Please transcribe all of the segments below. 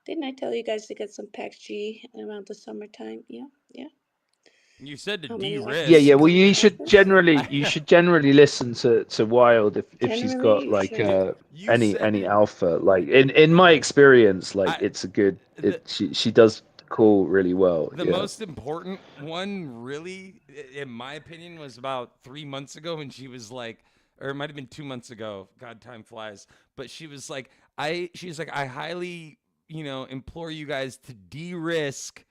Didn't I tell you guys to get some PAX G around the summertime? Yeah, yeah. You said to How many Yeah, articles yeah. de-risk. Well, did you you have should this? generally listen to Wild if she's Generally, got you like should. You said any alpha. Like in my experience, like I it's a good. the She does call really well. the Yeah. most important one, really, in my opinion, was about 3 months ago when she was like, or it might have been 2 months ago. God, time flies. But she was like, she's like, I highly, implore you guys to de-risk.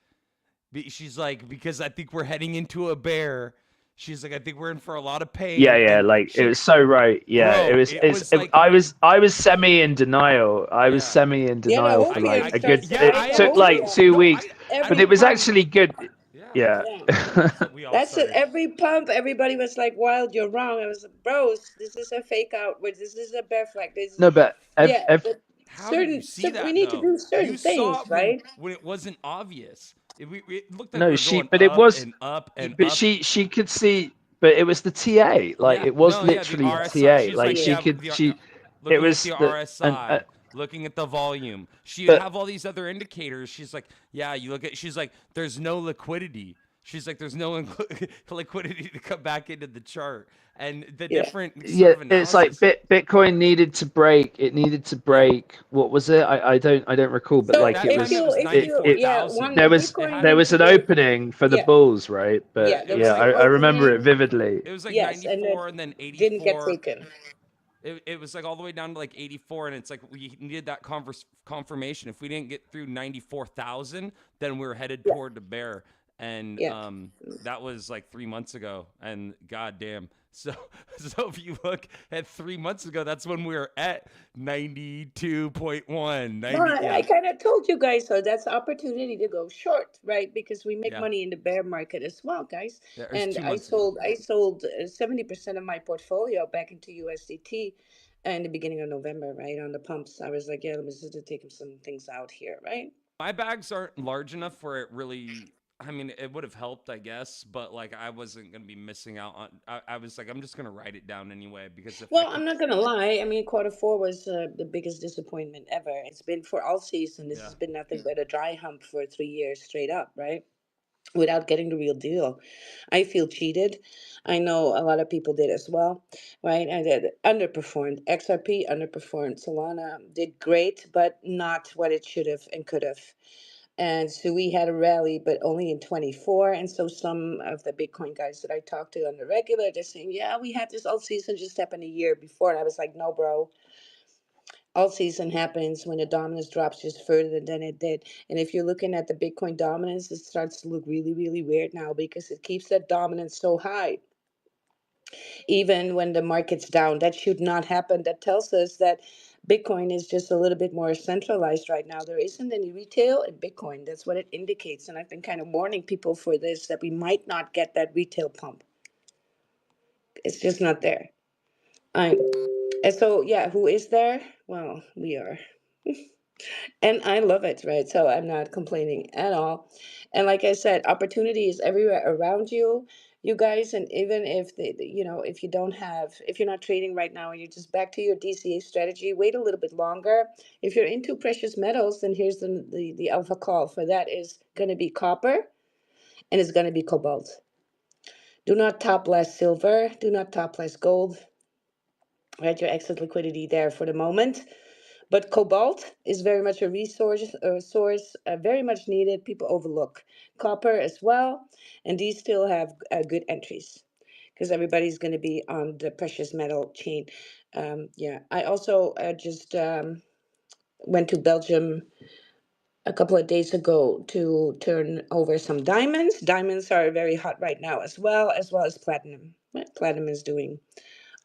She's like, because I think we're heading into a bear. She's like, I think we're in for a lot of Yeah, pain. yeah, And like it she, was so right. Yeah, it bro, was. it was like, I was semi in denial. I was yeah, semi in Yeah, the denial whole for year like I a get, good. starts yeah, tonight. I It The am took whole like too. year. 2 weeks, No, but Every it was pump. actually good. yeah. Yeah. Yeah. So we all That's it. started. Every pump, everybody was like, "Wild, you're wrong." I was like, "Bros, this is a fake out. This is a bear flag. This is No, but yeah." But How did you see we that need to though? do You certain saw things, it right? when it wasn't obvious. It looked like we no, were going but it up was, and up and but up. she could see, but it was the TA. Like Yeah, it was no, yeah, the literally the RSI. TA. She's Like like, she Yeah. yeah, could, it looking at was the the, RSI, looking at the volume. She would but have all these other indicators. She's like, yeah, you look at. She's like, there's no liquidity. She's like, there's no liquidity to come back into the chart, and the Yeah. different sort yeah, of it's like analysis. Bitcoin needed to break. It needed to Yeah, break. What was it? I don't recall. But So like that time it was if you, yeah, one 94,000. there was It Bitcoin had to need be. to an break. opening for the Yeah, bulls, right? yeah. But There yeah, was an I remember it opening. vividly. It was like Yes, and it 94 and then didn't get 84. taken. It was like all the way down to like 84, and it's like we needed that confirmation. If we didn't get through 94,000, then we were headed Yeah, toward the bear. And yeah. that was like 3 months ago. And goddamn, so so if you look at 3 months ago, that's when we were at 92.1, Well, 90. I Yeah, kind of told you guys, so that's opportunity to go short, right? Because we make yeah, money in the bear market as well, guys. yeah. It was And 2 months ago. I sold 70% of my portfolio back into USDT in the beginning of November, right on the pumps. I was like, yeah, let me just take some things out here, right? My bags aren't large enough where it really. I mean, it would have helped, I guess, but like I wasn't gonna be missing out on. I was like, I'm just gonna write it down anyway because if I Well, can, I'm not gonna lie. I mean, quarter four was the biggest disappointment ever. It's been for all season. This yeah. has been nothing but a dry hump for 3 years straight up, right? Without getting the real deal. I feel cheated. I know a lot of people did as well, right? I did underperformed. XRP underperformed. Solana did great, but not what it should have and could have. And so we had a rally, but only in 24. And so some of the Bitcoin guys that I talked to on the regular, they're saying, yeah, we had this all season just happened a year before. And I was like, no, bro, all season happens when the dominance drops just further than it did. And if you're looking at the Bitcoin dominance, it starts to look really, really weird now because it keeps that dominance so high, even when the market's down. That should not happen. That tells us that Bitcoin is just a little bit more centralized right now. There isn't any retail in Bitcoin. That's what it indicates. And I've been kind of warning people for this that we might not get that retail pump. It's just not there. I and so yeah, who is there? Well, we are. And I love it, right? So I'm not complaining at all. And like I said, opportunity is everywhere around you, you guys. And even if if you don't have, if you're not trading right now and you're just back to your DCA strategy, wait a little bit longer. If you're into precious metals, then here's the alpha call for that is going to be copper and it's going to be cobalt. Do not top less silver. Do not top less gold. Right, your excess liquidity there for the moment. But cobalt is very much a resource, source, very much needed. People overlook copper as well, and these still have good entries because everybody's going to be on the precious metal chain. Yeah, I also just went to Belgium a couple of days ago to turn over some diamonds. Diamonds are very hot right now, as well as platinum. Right? Platinum is doing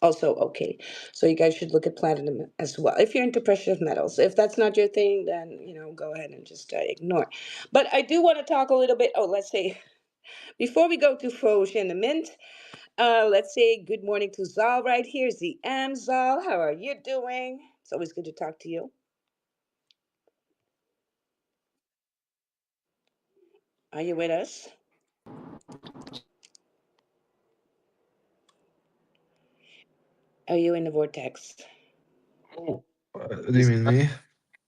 also okay. So you guys should look at platinum as well. If you're into precious metals, if that's not your thing, then go ahead and just ignore. But I do want to talk a little bit. Oh, let's say before we go to Foge and the Mint, let's say good morning to Zal right here. ZM Zal, how are you doing? It's always good to talk to you. Are you with us? Are you in the vortex? Oh, do you mean me?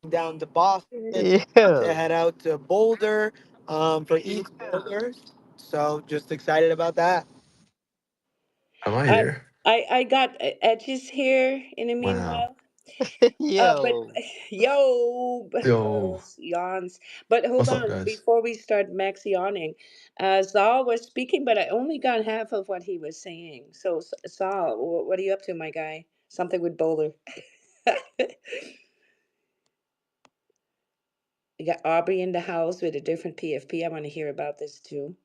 going down to Boston to Yeah. head out to Boulder for East Boulder. So just excited about that. Am I I here? I got edges here in the Wow. meanwhile. But Yo. yo, Yo, yawns. But hold what's up, on, guys? before we start Max yawning, Zal was speaking, but I only got half of what he was saying. So, Zal, what are you up to, my guy? Something with Bowler. You got Aubrey in the house with a different PFP. I want to hear about this too.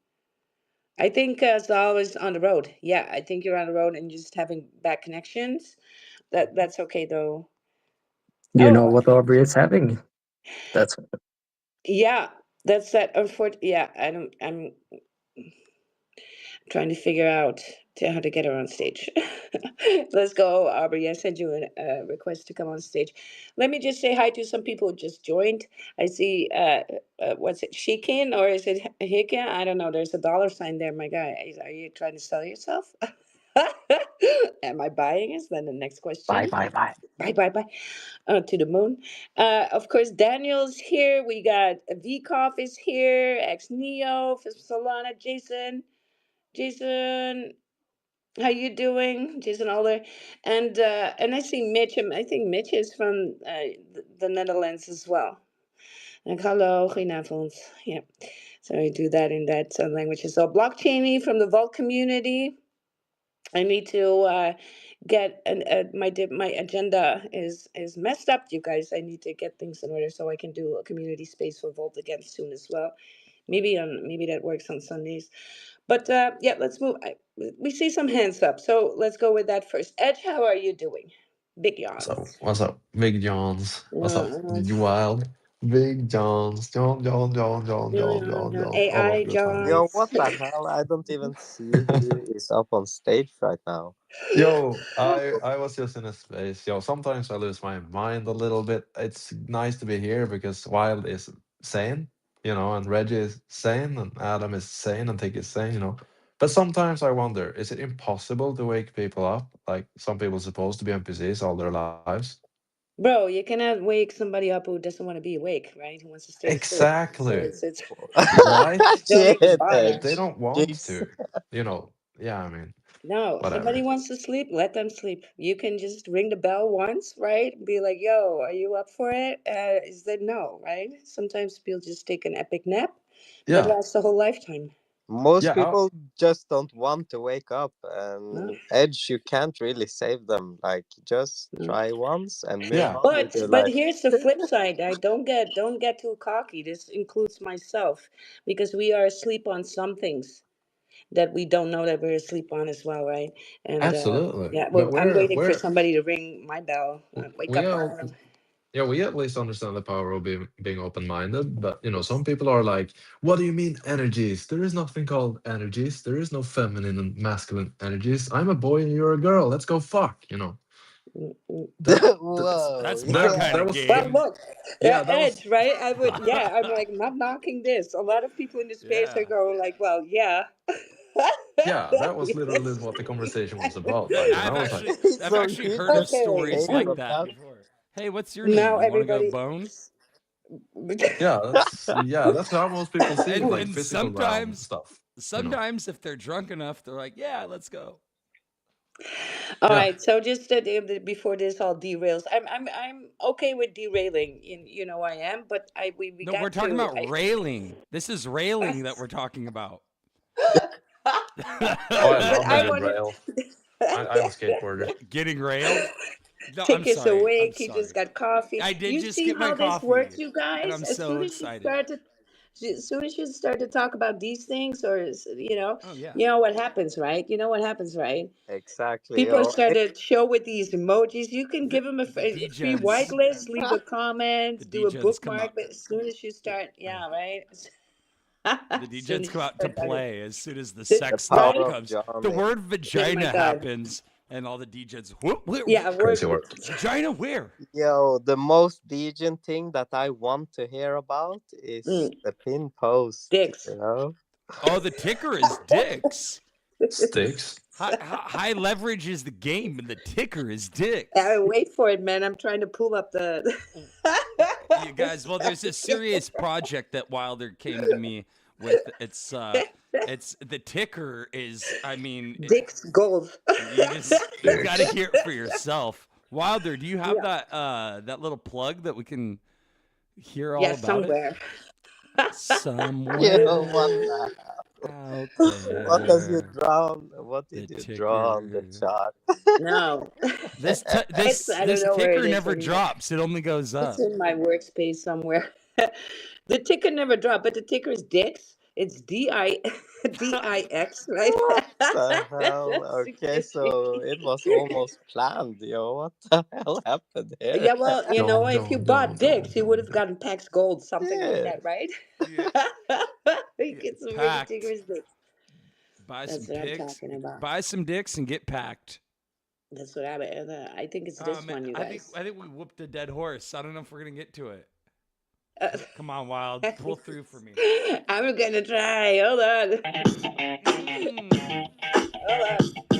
I think Zal is on the road. Yeah, I think you're on the road and you're just having bad connections. That's okay though. You know Oh, what Aubrey is having? That's yeah, that's that. Unfortunately, yeah, I don't. I'm trying to figure out how to get her on stage. Let's go, Aubrey. I sent you a request to come on stage. Let me just say hi to some people who just joined. I see, what's it, Shikin or is it Hikin? I don't know. There's a dollar sign there, my guy. Are you trying to sell yourself? Am I buying? Is then the next bye, question. bye, bye. Bye, bye, bye. To the moon. Of course, Daniel's here. We got Vkov is here. Ex Neo, Solana, Jason. Jason, how you doing, Jason Alder? And I see Mitch. I think Mitch is from the Netherlands as well. Like hello, goedenavond. Yeah. So we do that in that language as well. Blockchainy from the Vault community. I need to get my agenda is messed up, you guys. I need to get things in order so I can do a community space for Vault again soon as well. Maybe that works on Sundays. But yeah, let's move. We see some hands up, so let's go with that first. Edge, how are you doing? Big What's up? yawns. What's up? Big Johns. What's up? Uh, You wild? Big Johns. John, John, John, John, John, John, John. All of AI the time. Yo, Johns. what the hell? I don't even see who is up on stage right now. Yo, I was just in a space. Yo, sometimes I lose my mind a little bit. It's nice to be here because Wild is sane, and Reggie is sane, and Adam is sane, and Tick is sane. But sometimes I wonder, is it impossible to wake people up? Like some people supposed to be NPCs all their lives? Bro, you cannot wake somebody up who doesn't want to be awake, right? Who wants to stay asleep. So Exactly. it's Right? don't even Shit, bother. They Edge. don't want Jeez. to. Yeah, I mean, No, somebody whatever. wants to sleep, let them sleep. You can just ring the bell once, right? Be like, yo, are you up for it? Is that no, right? Sometimes people just take an epic nap that Yeah. lasts a whole lifetime. Most Yeah. people just don't want to wake up, No, and Edge, you can't really save them. Like, just no. try once and move Yeah. on with your But life. here's the flip side. I don't get too cocky. This includes myself because we are asleep on some things that we don't know that we're asleep on as well, right? And Absolutely. yeah, But well, I'm we're waiting for we're somebody to ring my bell. Wake we up, all Adam. yeah, we at least understand the power of being open-minded. But some people are like, what do you mean energies? There is nothing called energies. There is no feminine and masculine energies. I'm a boy and you're a girl. Let's go fuck. Mm, mm. That Whoa, That's my that kind yeah. that of was Well, game. look, yeah, that was Edge, right? I would, yeah, I'm like, not knocking this. A lot of people in the space are Yeah. going like, well, yeah. yeah, that was literally Yes. what the conversation was about. Like, and I was like, I've So actually he heard of just Okay. stories came like with that that. before. Hey, what's your name? Now You want to go everybody. bone? yeah, that's how most people see it, And like and physical realm sometimes stuff. sometimes if they're drunk enough, they're like, "Yeah, let's go." All Yeah, right, so just before this all derails, I'm okay with derailing. You know I am, but we No, we're got talking to. about railing. This is railing that we're talking about. oh, I But love a I good wanted. rail. I'm a skateboarder. Getting railed? No, I'm Tick is sorry. I'm awake. He just sorry. got coffee. I did You just see get my how this works, coffee, you and guys? I'm so excited. As soon as you start to talk about these things, or Oh yeah. you know what happens, right? You know what happens, right? Exactly. People Yo, start to show with these emojis. You can The give them the a free degens, whitelist, leave a the comment, do a degens come bookmark. up. But as soon as you start, yeah, right. The As soon degens as come you out to start talking, play as soon as the the sex power talk right? of comes. The Johnny. word Oh my vagina god. happens, and all the degens. Whoop, whoop, Yeah, Crazy word. word. vagina where? Yo, the most degen thing that I want to hear about is Mm, the pin post, dicks. you know? Oh, the ticker is dicks. Sticks. High leverage is the game, and the ticker is dicks. Wait for it, man. I'm trying to pull up the. You guys, well, there's a serious project that Wilder came to me with. It's the ticker is. I mean, Dick's gold. you got to hear it for yourself. Wilder, do you have Yeah. that little plug that we can hear all Yeah, about it? somewhere. Yo, what Somewhere the out what does you there, draw? What the did you draw on the ticker. chart? No. It's I don't This know where it ticker is never anymore. drops. It only goes It's up. in my workspace somewhere. The ticker never dropped, but the ticker is Dix. It's Dix, right? What the hell? Okay, so 63. it was almost planned, yo. What the hell happened here? Yeah, well, Dun, if you dun, dun, bought Dix, dun, you would dun, have dun. gotten Pax Gold, something like Yeah. that, right? Yeah, You yeah, get some where the ticker packed. is Dix. Buy some That's what I'm pigs, talking about. buy some dicks, and get packed. That's what I think it's Oh this man, one, you guys. I think we whooped a dead horse. I don't know if we're gonna get to it. Uh, Come on, Wild, pull through for me. I'm gonna try. Hold on. Mm. Hold on.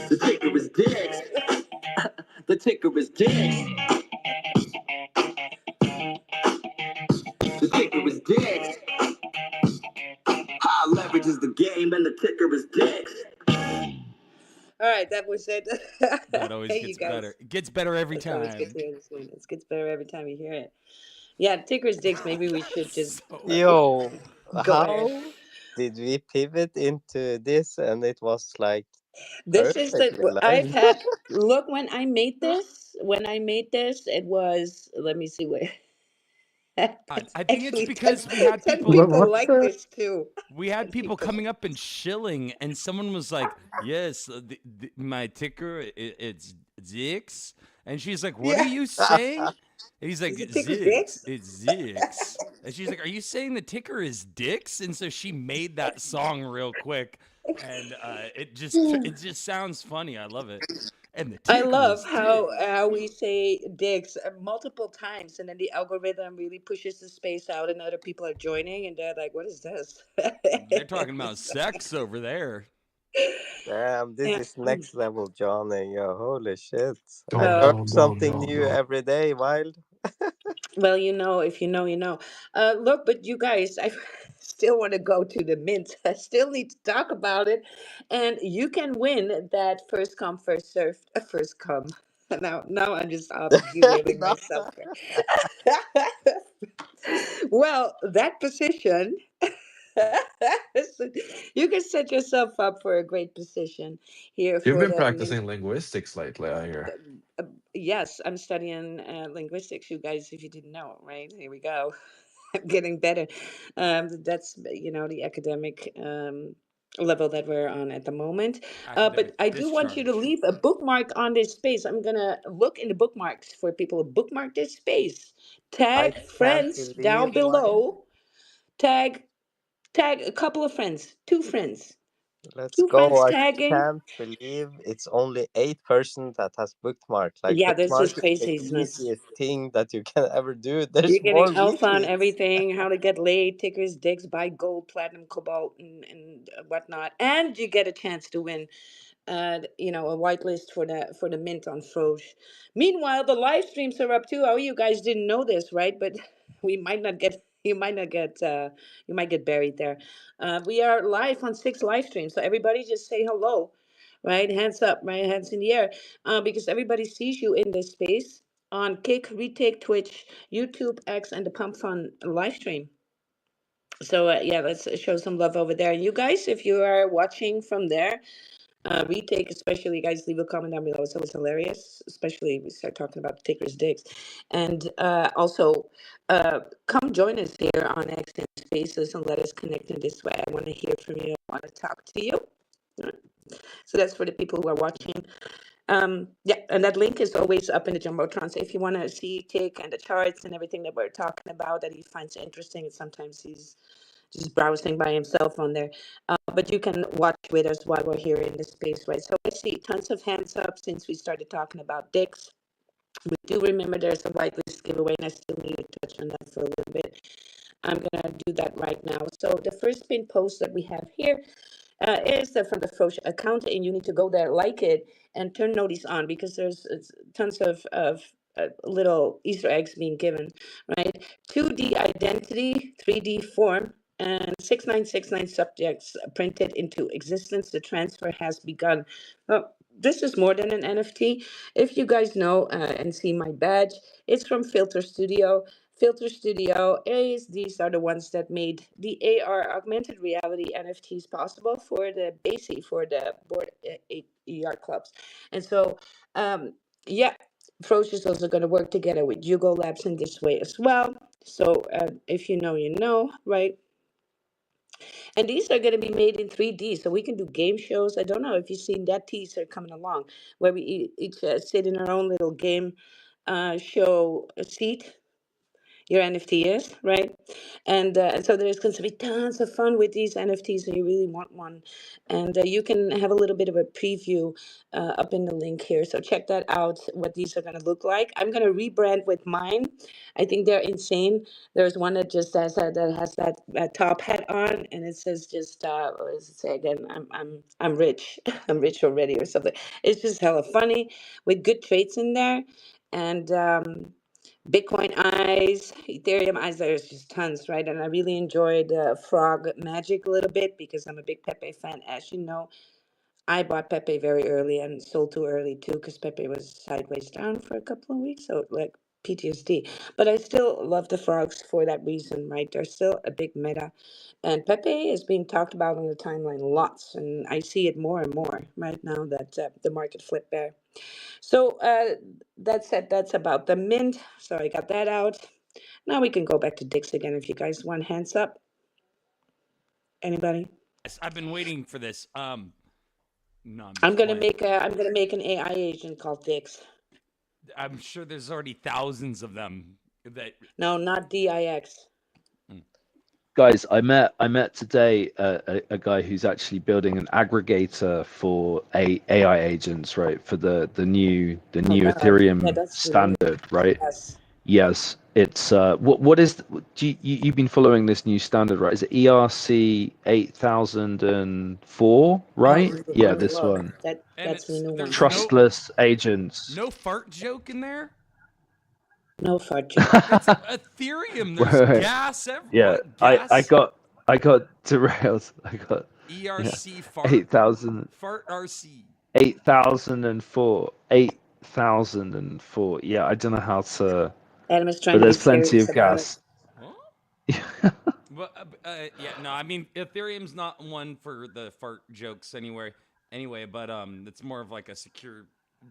The ticker is Dix. The ticker is Dix. The ticker is Dix. High leverage is the game, and the ticker is Dix. All right, that was it. That always Hey, you gets better. guys. It gets better every It's always good time. to hear this one. It gets better every time you hear it. Yeah, Ticker's Dicks. Maybe we should just So Yo, go ahead. how did we pivot into this and it was like This is perfectly the I've lined? had. Look, when I made this, it was. Let me see what. It's I think it's actually 10, because we had 10 people people What's like this too. we had 10 people people. coming up and shilling, and someone was like, "Yes, my ticker it's Zix," and she's like, "What are Yeah. you saying?" And he's like, Is it Ticker's "Zix, Dicks? it's Zix," and she's like, "Are you saying the ticker is dicks?" And so she made that song real quick, and it just sounds funny. I love it. And the I ticker love is how dicks. we say dicks multiple times, and then the algorithm really pushes the space out, and other people are joining, and they're like, "What is this?" They're talking about sex over there. Damn, this Yeah. is next level, Johnny. Yo, holy shit. I Dun, Well, learn dun, dun, something dun, new dun. every day, Wild. well, if you know, you know. Look, but you guys, I still want to go to the mint. I still need to talk about it, and you can win that first come, first serve, first come. Now I'm just derailing No. myself here. Well, that position, so you can set yourself up for a great position here You've for been that mint. practicing linguistics lately, I hear. Yes, I'm studying linguistics, you guys, if you didn't know, right? Here we go. I'm getting better. That's, the academic level that we're on at the moment. But Academic I do want you to discharge. leave a bookmark on this space. I'm going to look in the bookmarks for people to bookmark this space. I Tag can't friends believe, down Wild. below. Tag, tag a couple of friends, two friends, Let's two go. friends I tagging. can't believe it's only 8% that has bookmarked. Like, Yeah, this is bookmark is the craziness. easiest thing that you can ever do. There's You're more getting alpha on repeats. everything, how to get laid, tickers, dicks, buy gold, platinum, cobalt, and whatnot. And you get a chance to win a whitelist for the mint on Froge. Meanwhile, the live streams are up too. Oh, you guys didn't know this, right? But we might not get you might not get you might get buried there. We are live on 6 live streams, so everybody just say hello, right? Hands up, right? Hands in the air, because everybody sees you in this space on Kick, Retake, Twitch, YouTube, X, and the Pump Fun live stream. So yeah, let's show some love over there. You guys, if you are watching from there, retake, especially, guys, leave a comment down below. It's always hilarious, especially we start talking about the takers dicks. And also, come join us here on X and Spaces and let us connect in this way. I want to hear from you. I want to talk to you. So that's for the people who are watching. Yeah, and that link is always up in the Jumbotron. So if you want to see Tick and the charts and everything that we're talking about that he finds interesting, and sometimes he's just browsing by himself on there. But you can watch with us while we're here in the space, right? So I see tons of hands up since we started talking about dicks. We do remember there's a whitelist giveaway, and I still need to touch on that for a little bit. I'm gonna do that right now. So the first pin post that we have here is from the Frosh account, and you need to go there, like it, and turn notice on because there's tons of little Easter eggs being given, right? 2D identity, 3D form, and 6969 subjects printed into existence. The transfer has begun. Well, this is more than an NFT. If you guys know and see my badge, it's from Filter Studio. Filter Studio is these are the ones that made the AR augmented reality NFTs possible for the BASI, for the board ER clubs. And so yeah, Frosh is also going to work together with Hugo Labs in this way as well. So if you know, you know, right? And these are going to be made in 3D, so we can do game shows. I don't know if you've seen that teaser coming along, where we each sit in our own little game show seat, your NFT is, right? And so there's going to be tons of fun with these NFTs, and you really want one. And you can have a little bit of a preview up in the link here. So check that out, what these are going to look like. I'm going to rebrand with mine. I think they're insane. There's one that just has that top hat on, and it says just what does it say again? I'm rich. I'm rich already, or something. It's just hella funny with good traits in there, and Bitcoin eyes, Ethereum eyes, there's just tons, right? And I really enjoyed Frog Magic a little bit because I'm a big Pepe fan. As you know, I bought Pepe very early and sold too early too because Pepe was sideways down for a couple of weeks. So, like, PTSD. But I still love the frogs for that reason, right? They're still a big meta. And Pepe is being talked about on the timeline lots. And I see it more and more right now that the market flipped there. So that's it. That's about the mint. So I got that out. Now we can go back to Dix again if you guys want. Hands up. Anybody? Yes, I've been waiting for this. No, I'm I'm just gonna playing. make an AI agent called Dix. I'm sure there's already thousands of them. That No, not DIX. Guys, I met today a guy who's actually building an aggregator for AI agents, right? For the new Oh God. Yeah, Ethereum that's new. standard, right? Yes. Yes, it's what is you've been following this new standard, right? Is it ERC 8004, Oh, right? really? Yeah, Let me this look. one. and That's the it's new one. there's no Trustless agents. no fart joke in there. No fart joke. It's Ethereum. There's Right. gas. Yeah, What I gas? got derailed. I got yeah, ERC fart 8,000. fart RC. 8,004. 8,004. Yeah, I don't know how to, Adam is trying but to be there's plenty serious of about it. gas. Huh? Well, yeah, no, I mean Ethereum's not one for the fart jokes anyway. Anyway, but it's more of like a secure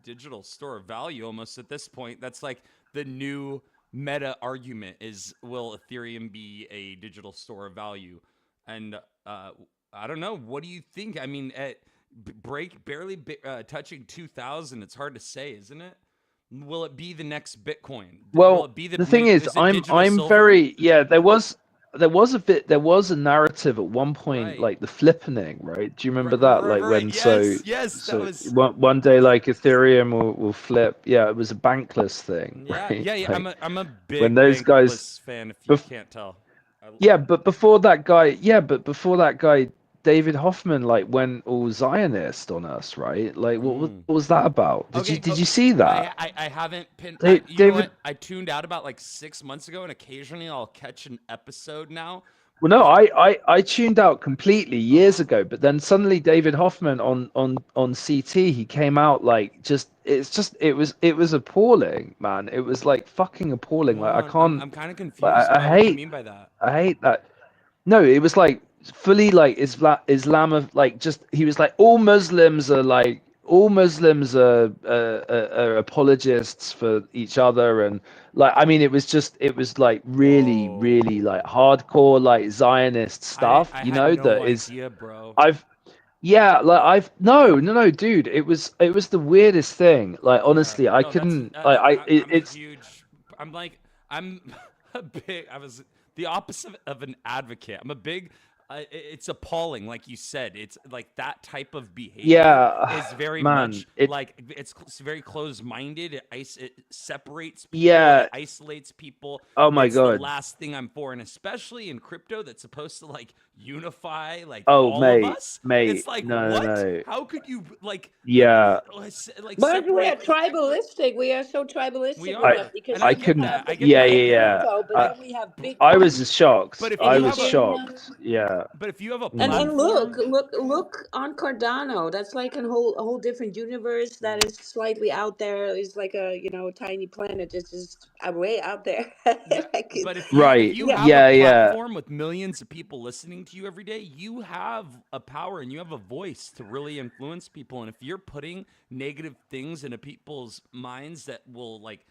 digital store of value almost at this point. That's like the new meta argument is will Ethereum be a digital store of value? And I don't know. What do you think? I mean, at touching 2,000, it's hard to say, isn't it? Will it be the next Bitcoin? Will Well, it be the thing is, is it digital I'm silver? very yeah. There was a narrative at one point, Right. like the flippening, right? Do you remember that? Like Right. when Yes. That was. one day like Ethereum will flip. Yeah, it was a bankless thing, Yeah. right? Yeah. Like I'm a when big those guys, Bankless fan. If you bef- can't tell. yeah, but before that guy, David Hoffman, like went all Zionist on us, right? Like Mm. what was that about? Okay. Did you see that? I haven't pinned. You know David. what? I tuned out about like 6 months ago, and occasionally I'll catch an episode now. Well, no, I tuned out completely Uh years huh. ago, but then suddenly David Hoffman on CT, he came out like it was appalling, man. It was like fucking appalling. Hold Like I on. can't I'm kind of like confused. I What do you hate mean by that? I hate that. No, it was like fully like Islam of like just he was like all Muslims are apologists for each other and like I mean it was like Whoa. really like hardcore like Zionist stuff, I you had know, no that is idea, bro. I've yeah, like I've no, dude, it was the weirdest thing. Like Yeah, honestly, I no, that's couldn't like I'm a it's huge. I'm like I'm a big. I was the opposite of an advocate. I'm a big it's appalling, like you said. It's like that type of behavior Yeah, is very man. much It like it's very closed-minded. It separates people. It yeah. isolates people. Oh my It's the god. last thing I'm for, and especially in crypto, that's supposed to like unify like Oh all of mate, us. mate. It's like No, no, what? no. How could you Yeah, like But we are separate? tribalistic. We are so We tribalistic with I that are, and because I I we get couldn't. that. have I the get Yeah, that. yeah, Ethereum yeah. crypto, but I then we have I Bitcoin was shocked. But if and I you was have a Ethereum. shocked. Yeah. but if you have a Mm. And look, platform, look on Cardano. That's like a whole different universe that is slightly out there. It's like a tiny planet. It's just way out there. no, Like but if Right. you yeah, have a Yeah, yeah. platform with millions of people listening to you every day, you have a power and you have a voice to really influence people. And if you're putting negative things into people's minds that will like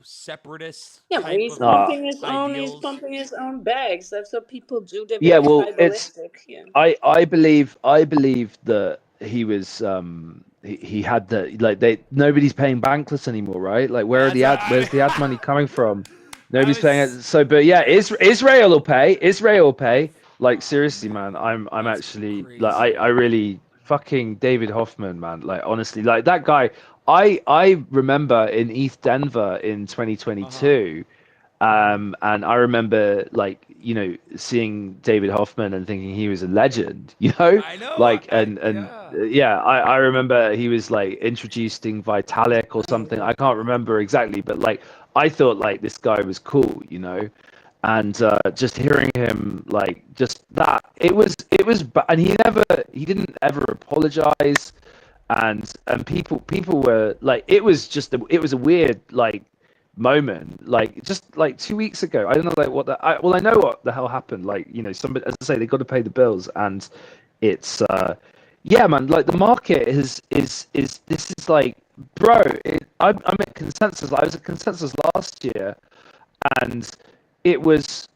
separatist yeah. But type he's of like Ah, pumping his own. He's ideals. pumping his own bags. That's what people do. They're yeah, very well, it's tribalistic. Yeah. I believe that he was he had the like they nobody's paying bankless anymore, right? Like That's where's the ad money coming from? I Nobody's paying it. was So but yeah, Israel will pay. Israel will pay. Like seriously, man, I'm that's actually like I crazy. really fucking David Hoffman, man. Like honestly, like that guy. I remember in East Denver in Uh huh. 2022. And I remember like, seeing David Hoffman and thinking he was a legend, I know. like, and Yeah. yeah, I remember he was like introducing Vitalik or something. I can't remember exactly, but like, I thought like this guy was cool. And just hearing him like just that and he didn't ever apologize. And people were like, it was a weird like moment, like just like 2 weeks ago. I don't know like well, I know what the hell happened. Like, somebody, as I say, they got to pay the bills. And it's yeah, man, like the market is this is like, bro, I'm at consensus. I was at consensus last year, and it was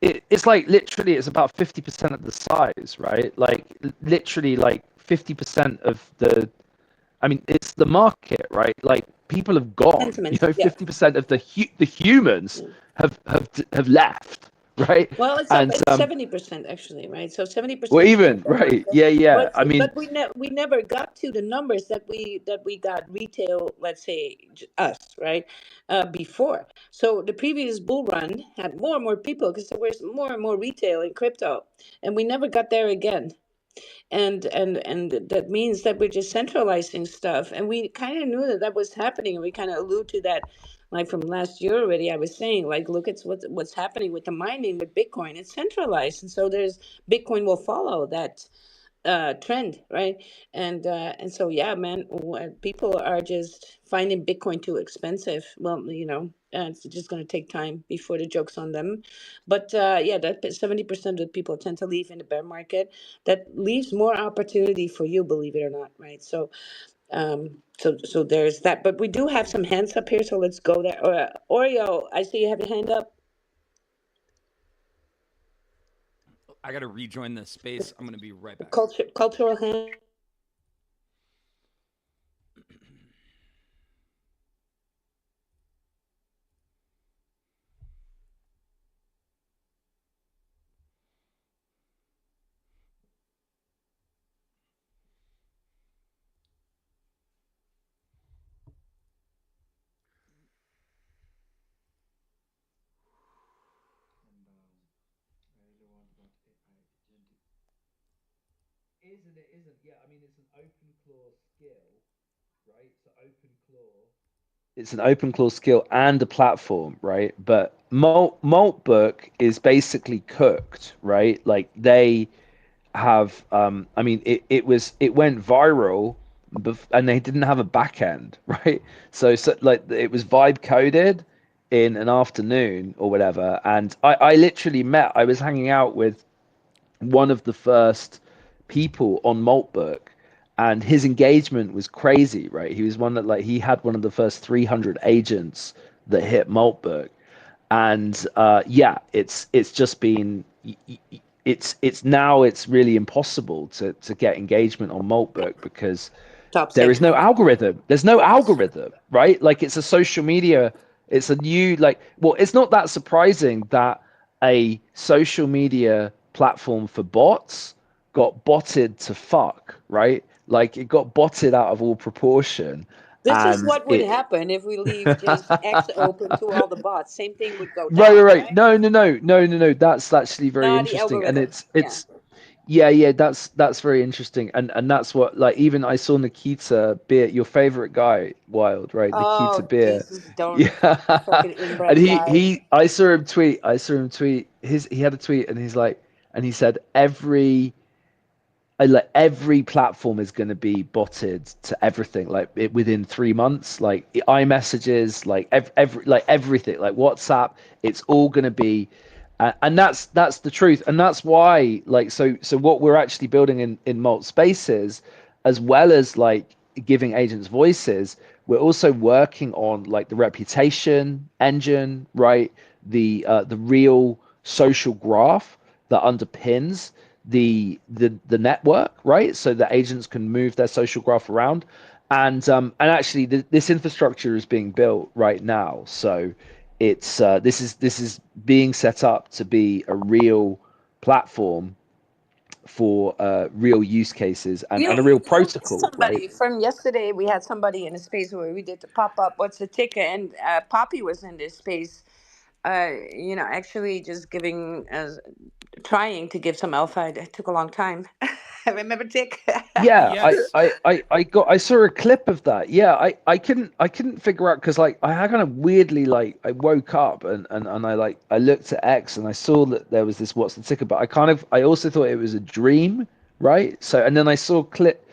it's like literally it's about 50% of the size, right? Like literally like 50% of the, I mean, it's the market, right? Like people have gone. Sentiment. Yeah. 50% of the humans Yeah. have left, right? Well, it's up. And It's 70% actually, right? So seventy well, percent of even the right, market, yeah, yeah. but I mean, we never got to the numbers that we got retail. Let's say us, right? Before, so the previous bull run had more and more people because there was more and more retail in crypto, and we never got there again. And that means that we're just centralizing stuff, and we kind of knew that that was happening, and we kind of allude to that like from last year already. I was saying like, look at what's happening with the mining with Bitcoin. It's centralized, and so there's Bitcoin will follow that trend, right? And so yeah, man, people are just finding Bitcoin too expensive. Well, it's just going to take time before the joke's on them. But yeah, that 70% of the people tend to leave in the bear market. That leaves more opportunity for you, believe it or not, right? So there's that. But we do have some hands up here, so let's go there. Oreo, I see you have your hand up. I got to rejoin this space. I'm gonna be right back. Cultural hand. isn't. Yeah, I mean, it's an open claw skill, right? So open claw. It's an open claw skill and a platform, right? But Maltbook is basically cooked, right? Like they have, I mean, it went viral, and they didn't have a back end, right? So like it was vibe coded in an afternoon or whatever. And I literally I was hanging out with one of the first people on Maltbook, and his engagement was crazy, right? He was one that, like, he had one of the first 300 agents that hit Maltbook. And yeah, it's just been it's now it's really impossible to get engagement on Maltbook because Top there is no segment. algorithm. There's no algorithm, right? Like it's a social media, it's a new, like, well, it's not that surprising that a social media platform for bots got botted to fuck, right? Like it got botted out of all proportion, This is and what would it happen if we leave just X open to all the bots. Same thing would go right, right, down, right. right? No, no, no, no, no, no. That's actually very No, the interesting, and algorithm. Yeah. it's yeah, yeah. That's very interesting, and that's what like even I saw Nikita Beer, your favorite guy, Wild, right? Nikita Oh, Beer, Jesus, don't. yeah, Fucking and inbred he guy. he I saw him tweet. I saw him tweet. He had a tweet, and he's like, and he said like every platform is going to be botted to everything like within 3 months, like iMessages, like like everything, like WhatsApp, it's all going to be and that's the truth, and that's why like so what we're actually building in Malt Spaces, as well as like giving agents voices, we're also working on like the reputation engine, right? The real social graph that underpins the network, right? So that agents can move their social graph around, and actually this infrastructure is being built right now. So it's this is being set up to be a real platform for real use cases and a real You missed protocol, right? somebody from yesterday. We had somebody in a space where we did the pop up. What's the ticker? And Poppy was in this space. Actually, just trying to give some alpha. It took a long time. Remember, Tick? Yeah, Yes. I saw a clip of that. Yeah, I couldn't figure out because like I kind of weirdly like I woke up and I like I looked at X and I saw that there was this what's the ticker, but I also thought it was a dream, right? So and then I saw clip,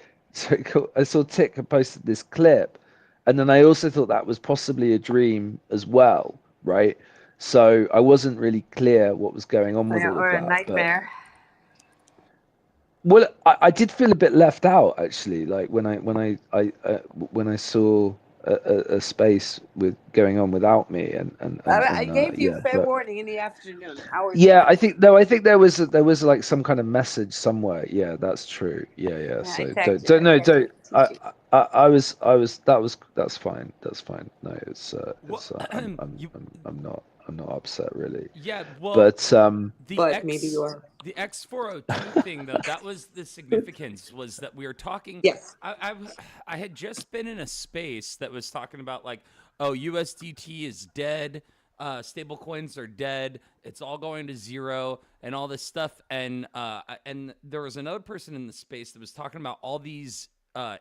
I saw Tick had posted this clip, and then I also thought that was possibly a dream as well, right? So I wasn't really clear what was going on with Yeah, all of or a that, but. nightmare. Well, I did feel a bit left out actually, like when I saw a space with going on without me, I and gave you yeah, fair but warning in the afternoon, hours yeah, I before. think no, I think there was like some kind of message somewhere. Yeah, that's true. Yeah, yeah. Yeah, I So tagged you. don't I no tagged you. don't. I was that's fine. That's fine. No, Well, you I'm not upset really, yeah, well, but the But maybe you X are. the X402 thing though, that was the significance, was that we were talking. Yes. I had just been in a space that was talking about like, oh, USDT is dead, stable coins are dead, it's all going to zero and all this stuff, and there was another person in the space that was talking about all these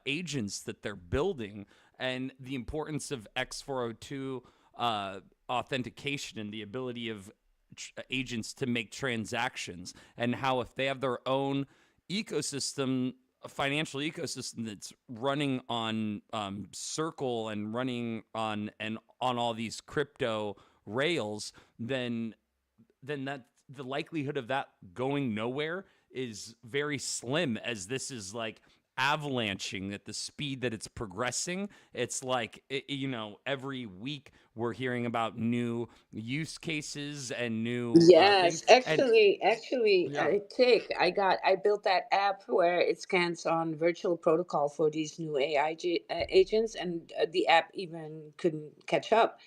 agents that they're building and the importance of X402 authentication and the ability of agents to make transactions, and how if they have their own ecosystem, a financial ecosystem that's running on Circle and running on all these crypto rails, then that the likelihood of that going nowhere is very slim, as this is like avalanching at the speed that it's progressing. It's like every week we're hearing about new use cases and new Yes, things, and yeah. I built that app where it scans on virtual protocol for these new agents, and the app even couldn't catch up.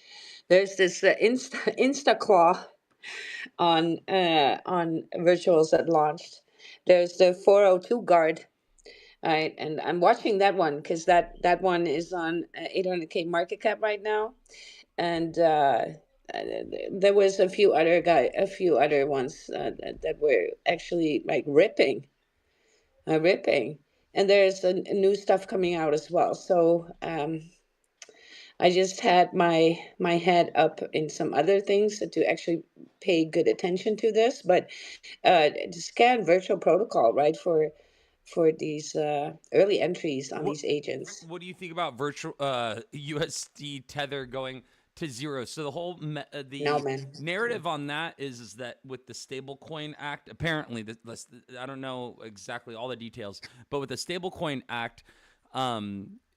There's this Insta Claw on virtuals that launched. There's the 402 guard, right? And I'm watching that one because that one is on 800K market cap right now, and uh, there was a few other ones that were actually like ripping, and there's new stuff coming out as well. So I just had my head up in some other things to actually pay good attention to this, but the scan virtual protocol, right, for these early entries on what these agents. what do you think about virtual USD tether going to zero? So the whole No, the man. narrative on that is that with the stablecoin act, apparently, I don't know exactly all the details, but with the stablecoin act,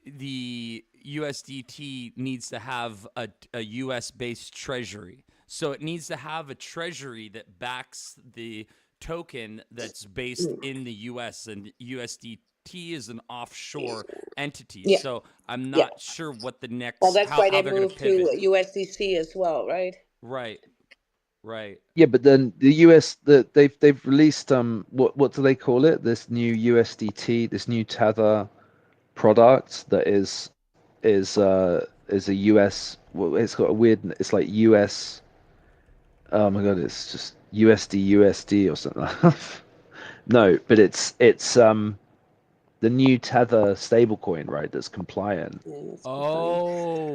the USDT needs to have a US based treasury. So it needs to have a treasury that backs the token that's based in the US, and USDT is an offshore entity. Yeah, So I'm yeah. not sure what the Well, next that's why how they they're going to moved to pivot. USDC as well, right? Right. Right. Yeah, but then the US they've released what do they call it? This new USDT, this new Tether product that is a US, well, it's got a weird, it's like US, oh my God, it's just USD or something. No, but it's the new Tether stablecoin, right? That's compliant. Yeah, that's compliant.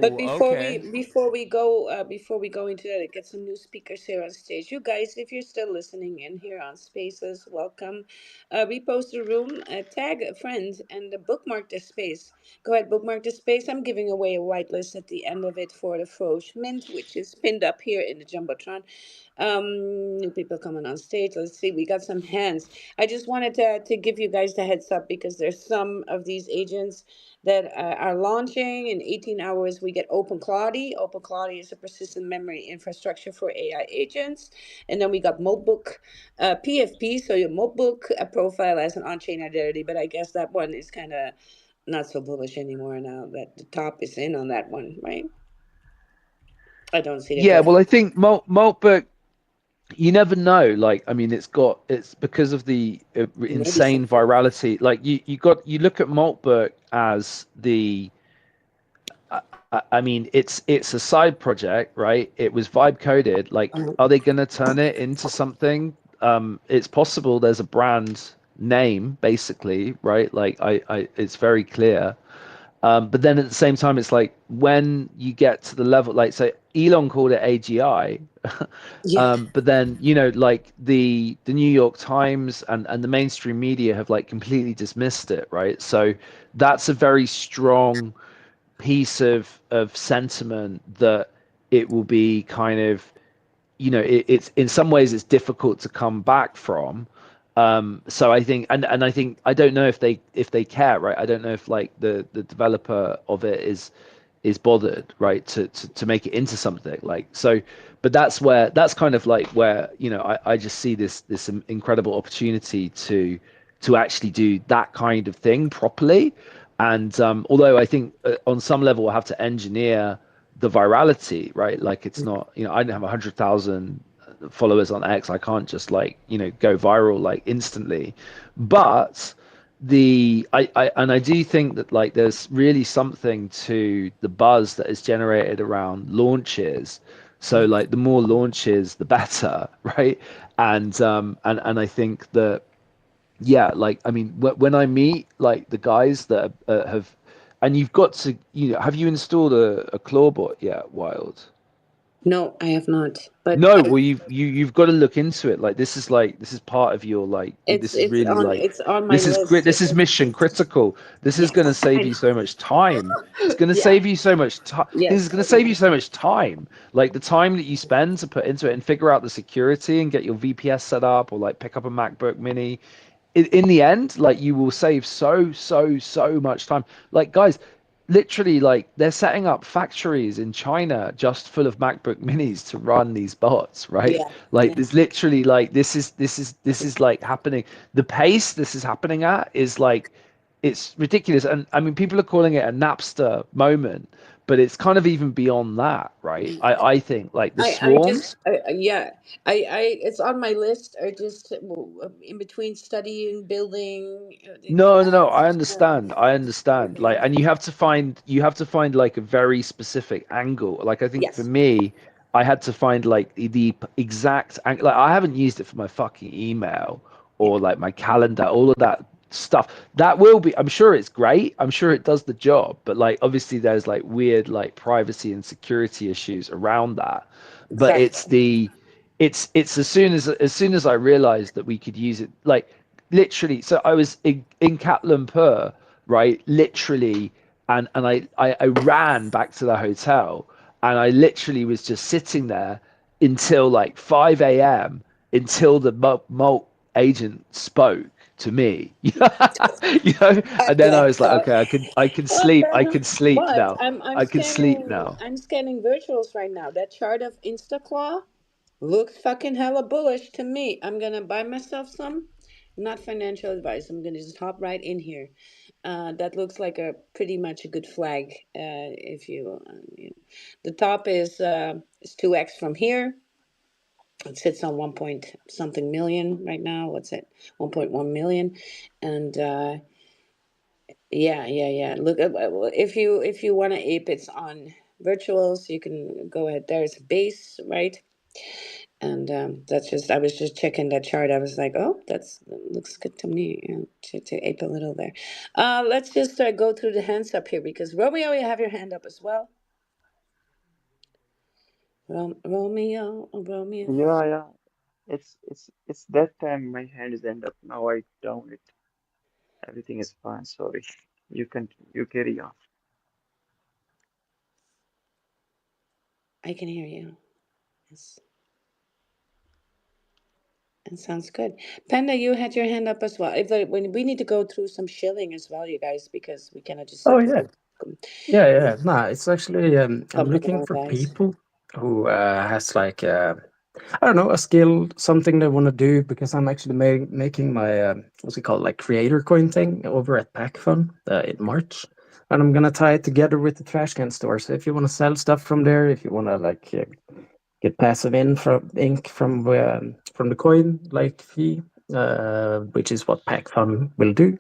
But Oh, okay. before we go into that, get some new speakers here on stage. You guys, if you're still listening in here on Spaces, welcome. Repost the room, tag a friend, and bookmark the space. Go ahead, bookmark the space. I'm giving away a whitelist at the end of it for the Frosh Mint, which is pinned up here in the jumbotron. New people coming on stage. Let's see, we got some hands. I just wanted to give you guys the heads up because there's some of these agents that are launching in 18 hours. We get OpenCloudy is a persistent memory infrastructure for AI agents. And then we got Mobbook, PFP, so your Mobbook profile as an on-chain identity. But I guess that one is kind of not so bullish anymore now that the top is in on that one, right? I don't see the Yeah, press. well, I think Maltberg, you never know. Like, I mean, it's because of the Maybe insane something. virality. Like, you look at Maltberg as the I mean, it's a side project, right? It was vibe coded. Like, Uh, are they going to turn it into something? It's possible. There's a brand name, basically, right? Like, it's very clear. But then at the same time, it's like when you get to the level, like, so Elon called it AGI, yeah, but then like the New York Times and the mainstream media have like completely dismissed it, right? So that's a very strong piece of sentiment that it will be kind of it's in some ways it's difficult to come back from. So I think and I think I don't know if they care, right? I don't know if like the developer of it is bothered, right, to make it into something like so. But that's kind of like where I just see this incredible opportunity to actually do that kind of thing properly. And although I think on some level we'll have to engineer the virality, right? Like it's not, I didn't have 100,000 followers on X. I can't just like, go viral like instantly. But I do think that like there's really something to the buzz that is generated around launches. So like the more launches, the better, right? And I think that yeah, like I mean, when I meet like the guys that have, and you've got to, have you installed a Clawbot yet, Wild? no, I have not. But No, well, you've got to look into it. Like this is part of your like it's this is really like it's on my this is list. this is mission critical. This is going to Yes, I save you so know. much time. It's going to Yeah. save you so much time. This is Yes, going to I save you know. so much time. Like the time that you spend to put into it and figure out the security and get your VPS set up or like pick up a MacBook Mini. In the end, like you will save so much time. Like guys, literally, like they're setting up factories in China just full of MacBook Minis to run these bots, right? Yeah, Like yeah. there's literally like this is like happening. The pace this is happening at is like it's ridiculous. And I mean, people are calling it a Napster moment, but it's kind of even beyond that, right? I think like the I just swarms. yeah, it's on my list. I just in between studying, building. No. I Uh, understand. I understand. Like, and you have to find like a very specific angle. Like, I think for yes. me, I had to find like the exact angle. Like, I haven't used it for my fucking email Yeah. or like my calendar, all of that stuff. That will be. I'm sure it's great. I'm sure it does the job. But like, obviously, there's like weird like privacy and security issues around that. But it's Exactly. the it's as soon as I realized that we could use it like literally. So I was in Kuala Lumpur, right, literally, and I ran back to the hotel, and I literally was just sitting there until like 5 a.m. until the Malt agent spoke to me. What And then I the was like, fuck? okay, I can What sleep, the I hell? can sleep But now, I'm I can sleep scanning now. virtuals right now. That chart of InstaClaw looks fucking hella bullish to me. I'm gonna buy myself some. Not financial advice. I'm gonna just hop right in here. That looks like a pretty much a good flag. If you, the top is 2x from here. It sits on 1 point something million right now. What's it? 1.1 million. And yeah, yeah, yeah. Look, if you want to ape, it's on virtuals. You can go ahead. There's base, right? And that's just, I was just checking that chart. I was like, oh, that looks good to me. To ape a little there. Let's just go through the hands up here because Romeo, you have your hand up as well. Romeo, Romeo. Yeah, yeah. It's that time my hand is end up. Now I down it. Everything is fine. Sorry. You carry on. I can hear you. Yes, it sounds good. Panda, you had your hand up as well. If when we need to go through some shilling as well, you guys, because we cannot just Oh sit yeah, here. yeah, Yeah, yeah. Nah, it's actually I'm come looking along, for guys. people who has like I don't know, a skill, something they want to do because I'm actually making my what's it called, like creator coin thing over at PackFun in March, and I'm gonna tie it together with the trash can store. So if you want to sell stuff from there, if you want to like get passive in from ink from the coin like fee, which is what PackFun will do,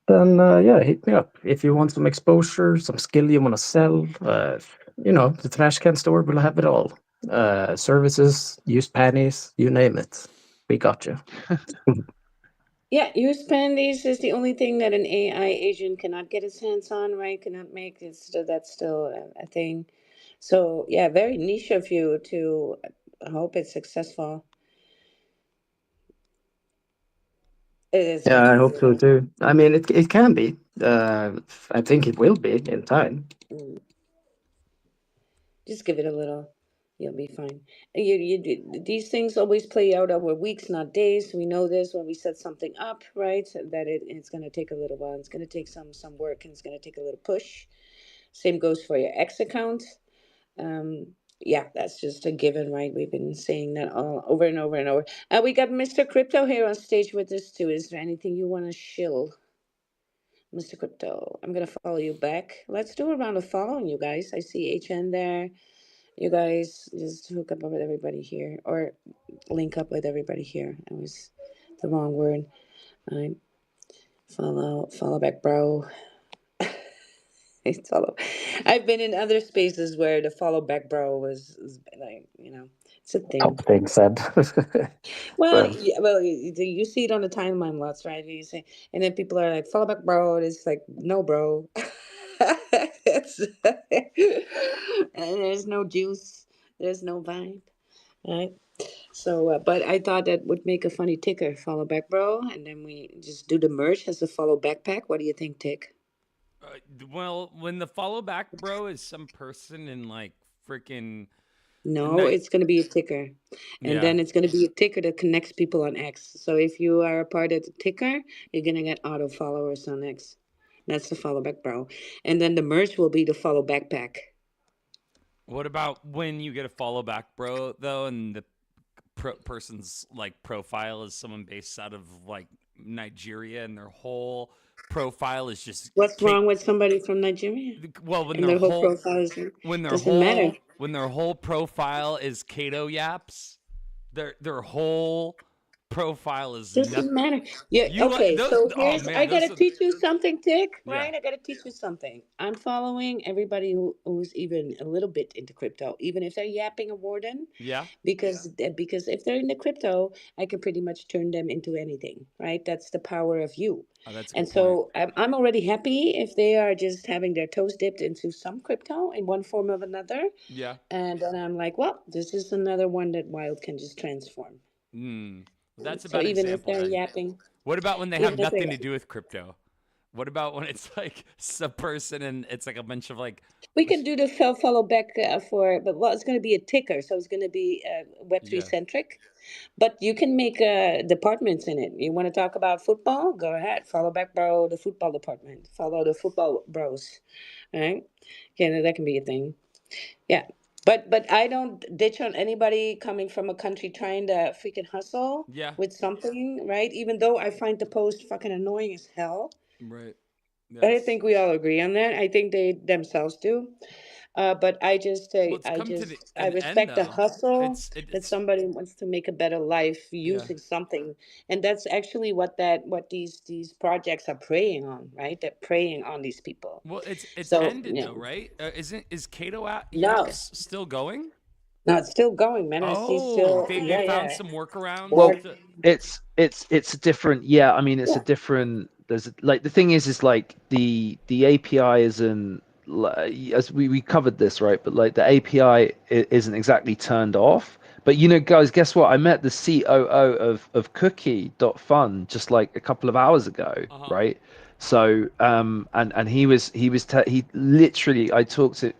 then yeah, hit me up. If you want some exposure, some skill you want to sell, the trash can store will have it all. Services, used panties, you name it. We got you. Yeah, use pandas is the only thing that an AI agent cannot get its hands on, right? Cannot make it. So that's still a thing. So yeah, very niche of you to hope it's successful. It is Yeah, I very, hope so too. I mean, it can be. I think it will be in time. mm, just give it a little. You'll be fine. These things always play out over weeks, not days. We know this when we set something up, right? That it's going to take a little while. It's going to take some work, and it's going to take a little push. Same goes for your X account. Yeah, that's just a given, right? We've been saying that all over and over and over. And we got Mr. Crypto here on stage with us too. Is there anything you want to shill, Mr. Crypto? I'm gonna follow you back. Let's do a round of following, you guys. I see HN there. You guys just hook up with everybody here, or link up with everybody here. That was the wrong word. I follow back, bro. It's all. I've been in other spaces where the follow back, bro, was like, it's a thing. Top thing said. Well, Well, yeah, well, you see it on the timeline lots, right? You say, and then people are like, "Follow back, bro." And it's like, no, bro. It's, and there's no juice. There's no vibe, right? So, but I thought that would make a funny ticker, follow back, bro, and then we just do the merge as a follow backpack. What do you think, Tick? Well, when the follow back bro is some person in like freaking No, night. it's going to be a ticker. And Yeah. then it's going to be a ticker that connects people on X. So if you are a part of the ticker, you're going to get auto followers on X. That's the follow back, bro. And then the merge will be the follow backpack. What about when you get a follow back bro though, and the person's like profile is someone based out of like Nigeria, and their whole profile is just What's wrong with somebody from Nigeria? well, when And their their whole whole profile is when their doesn't matter. whole when their whole profile is Kato Yaps, their whole profile is Doesn't nothing. matter. Yeah, You like okay. those? So Oh here's I man, those gotta are teach you something, Tick, yeah, right? I gotta teach you something. I'm following everybody who's even a little bit into crypto, even if they're yapping a warden, yeah. because if they're into crypto, I can pretty much turn them into anything, right? That's the power of you. Oh, that's a And good point. so I'm already happy if they are just having their toes dipped into some crypto in one form or another. Yeah. And then I'm like, well, this is another one that Wild can just transform. Hmm. That's a So bad even if example they're then. yapping, What about when they have even if nothing they're to do with crypto? What about when it's like a person and it's like a bunch of like, we can do the follow back for, but well, it's going to be a ticker, so it's going to be Web3 yeah. centric. But you can make departments in it. You want to talk about football? Go ahead. Follow back, bro. The football department. Follow the football bros. All right. Okay, that can be a thing. Yeah. But I don't ditch on anybody coming from a country trying to freaking hustle Yeah. with something, right? Even though I find the post fucking annoying as hell. Right. I That's think we all agree on that. I think they themselves do. But I just Well, say, it's come to I an end respect the though. hustle that It's somebody wants to make a better life yeah. using something, and that's actually what these projects are preying on, right? They're preying on these people. Well, it's So ended yeah, though, right? Isn't is Cato no, apps still going? no, it's still going, man. I see Oh, still, they yeah, found yeah. some workarounds They're Well, to. it's a different, yeah, I mean it's a yeah, different, like the thing is like the API isn't as we covered this, right? But like the API isn't exactly turned off. But you know, guys, guess what? I met the COO of Cookie.fun just like a couple of hours ago, Uh-huh. right? So and he literally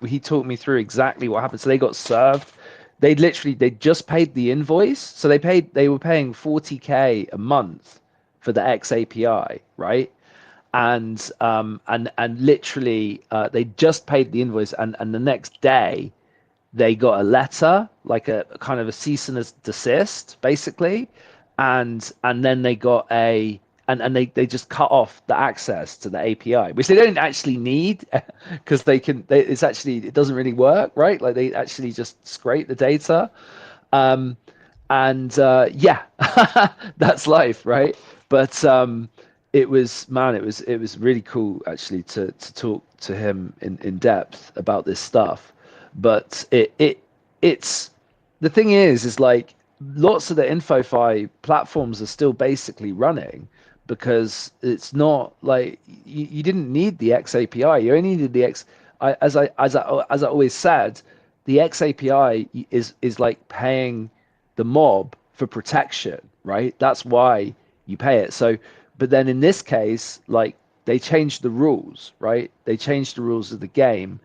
he talked me through exactly what happened. So they got served, they just paid the invoice, so they were paying 40K a month for the X API, right? And literally they just paid the invoice, and the next day they got a letter, like a kind of a cease and desist, basically, and then they got they just cut off the access to the API, which they don't actually need because it's actually, it doesn't really work, right? Like they actually just scrape the data. Um, and yeah, that's life, right? But it was, man, it was really cool actually to talk to him in depth about this stuff. But it's the thing is like lots of the InfoFi platforms are still basically running because it's not like you didn't need the X API. You only needed the X. As I always said, the X API is like paying the mob for protection, right? That's why you pay it. So, but then in this case, like they changed the rules, right? They changed the rules of the game,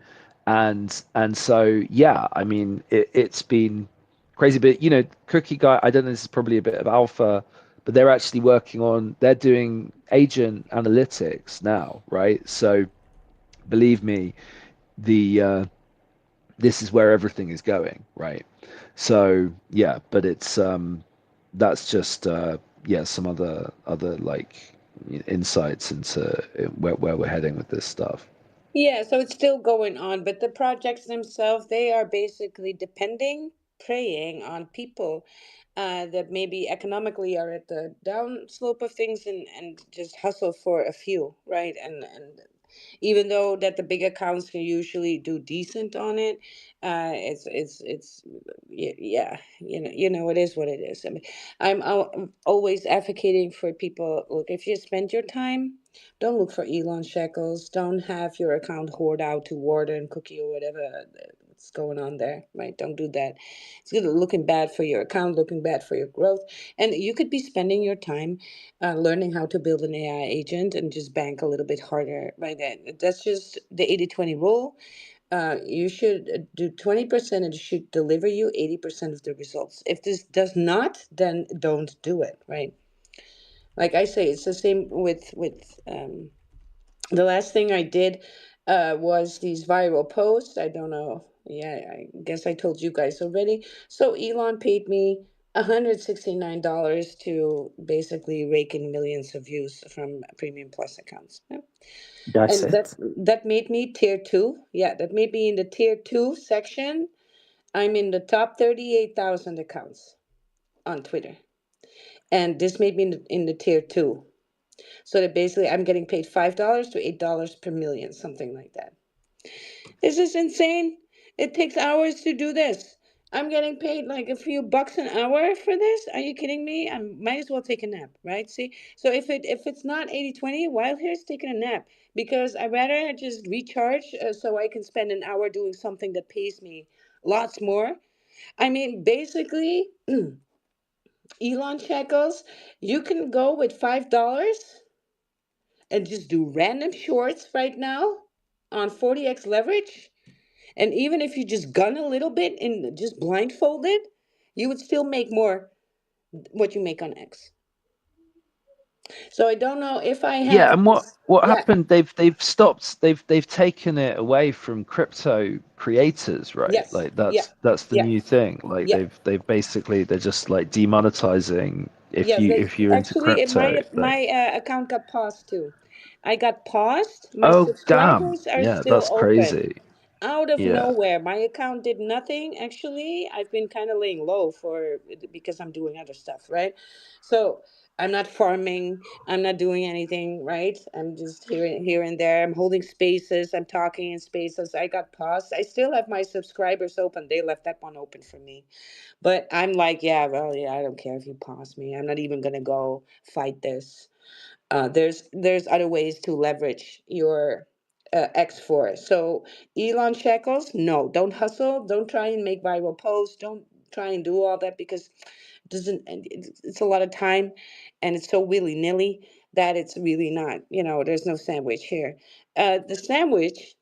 and so yeah, I mean it's been crazy. But you know, Cookie Guy, I don't know. This is probably a bit of alpha, but they're actually working on. They're doing agent analytics now, right? So believe me, the this is where everything is going, right? So yeah, but it's that's just yeah, some other like insights into where we're heading with this stuff. yeah. So it's still going on, but the projects themselves, they are basically preying on people that maybe economically are at the down slope of things, and just hustle for a few, right? And even though that the big accounts can usually do decent on it, it's yeah, you know, it is what it is. I mean, I'm always advocating for people. Look, if you spend your time, don't look for Elon shekels. Don't have your account hoard out to Warden Cookie or whatever what's going on there, right? Don't do that. It's looking bad for your account, looking bad for your growth, and you could be spending your time learning how to build an AI agent and just bank a little bit harder by that. That's just the 80/20 rule. You should do 20% and it should deliver you 80% of the results. If this does not, then don't do it, right? Like I say, it's the same with the last thing I did was these viral posts. I don't know. Yeah, I guess I told you guys already. So Elon paid me $169 to basically rake in millions of views from Premium Plus accounts. Yeah. That's And it. that made me tier two. Yeah, that made me in the tier two section. I'm in the top 38,000 accounts on Twitter. And this made me in the tier two. So that basically I'm getting paid $5 to $8 per million, something like that. This is insane. It takes hours to do this. I'm getting paid like a few bucks an hour for this. Are you kidding me? I might as well take a nap, right? See, so if it's not 80/20, Wild Hair's taking a nap because I'd rather just recharge so I can spend an hour doing something that pays me lots more. I mean, basically, Elon shekels, you can go with $5 and just do random shorts right now on 40x leverage. And even if you just gun a little bit and just blindfolded, you would still make more what you make on X. So I don't know if I Yeah, have and this. what Yeah. happened? They've taken it away from crypto creators, right? Yes. Like Yeah. that's the Yeah. new thing. Like Yeah. they've basically, they're just like demonetizing Yes. They if you're into actually crypto. Like, my account got paused too. I got paused. My oh damn, subscribers are yeah, still that's open. crazy. out of Yeah. nowhere. My account did nothing. Actually, I've been kind of laying low for because I'm doing other stuff, right? So I'm not farming. I'm not doing anything, right? I'm just here and there. I'm holding spaces. I'm talking in spaces. I got paused. I still have my subscribers open. They left that one open for me. But I'm like, yeah, well, yeah, I don't care if you pause me. I'm not even gonna go fight this. There's other ways to leverage your X4. So Elon Shackles, no, don't hustle. Don't try and make viral posts. Don't try and do all that because it doesn't. It's a lot of time, and it's so willy nilly that it's really not. There's no sandwich here. The sandwich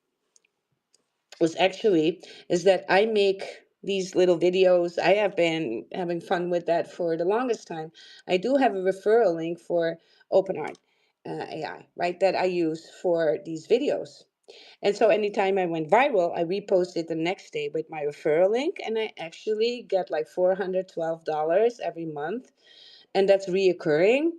was actually is that I make these little videos. I have been having fun with that for the longest time. I do have a referral link for OpenArt AI, right, that I use for these videos. And so anytime I went viral, I repost it the next day with my referral link, and I actually get like $412 every month, and that's reoccurring.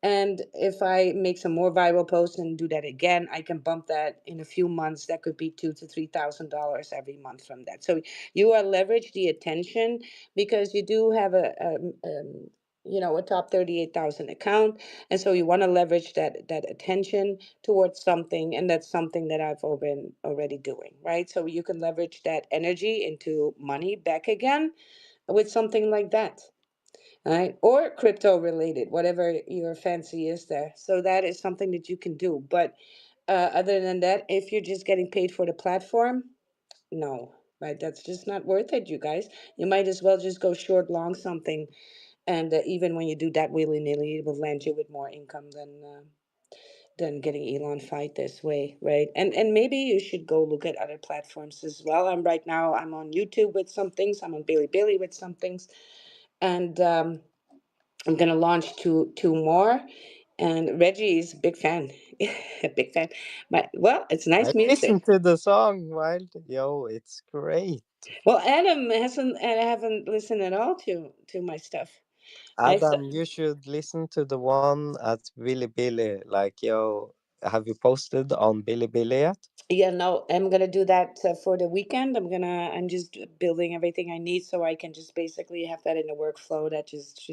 And if I make some more viral posts and do that again, I can bump that in a few months. That could be $2,000 to $3,000 every month from that. So you are leverage the attention because you do have a top 38,000 account, and so you want to leverage that attention towards something, and that's something that I've been already doing, right? So you can leverage that energy into money back again with something like that, right? Or crypto related, whatever your fancy is there. So that is something that you can do. But other than that, if you're just getting paid for the platform, no, right? That's just not worth it, you guys. You might as well just go short, long something. And even when you do that willy nilly, it will land you with more income than getting Elon fight this way, right? And maybe you should go look at other platforms as well. I'm on YouTube with some things. I'm on Billy with some things, and I'm gonna launch two more, and Reggie is a big fan, a big fan. But well, it's I nice music. listened to the song, Wild. Yo, it's great. Well, Adam hasn't and haven't listened at all to my stuff. Right? So, Adam, you should listen to the one at Billy Billy. Like, yo, have you posted on Billy Billy yet? yeah, no, I'm gonna do that for the weekend. I'm just building everything I need so I can just basically have that in a workflow that just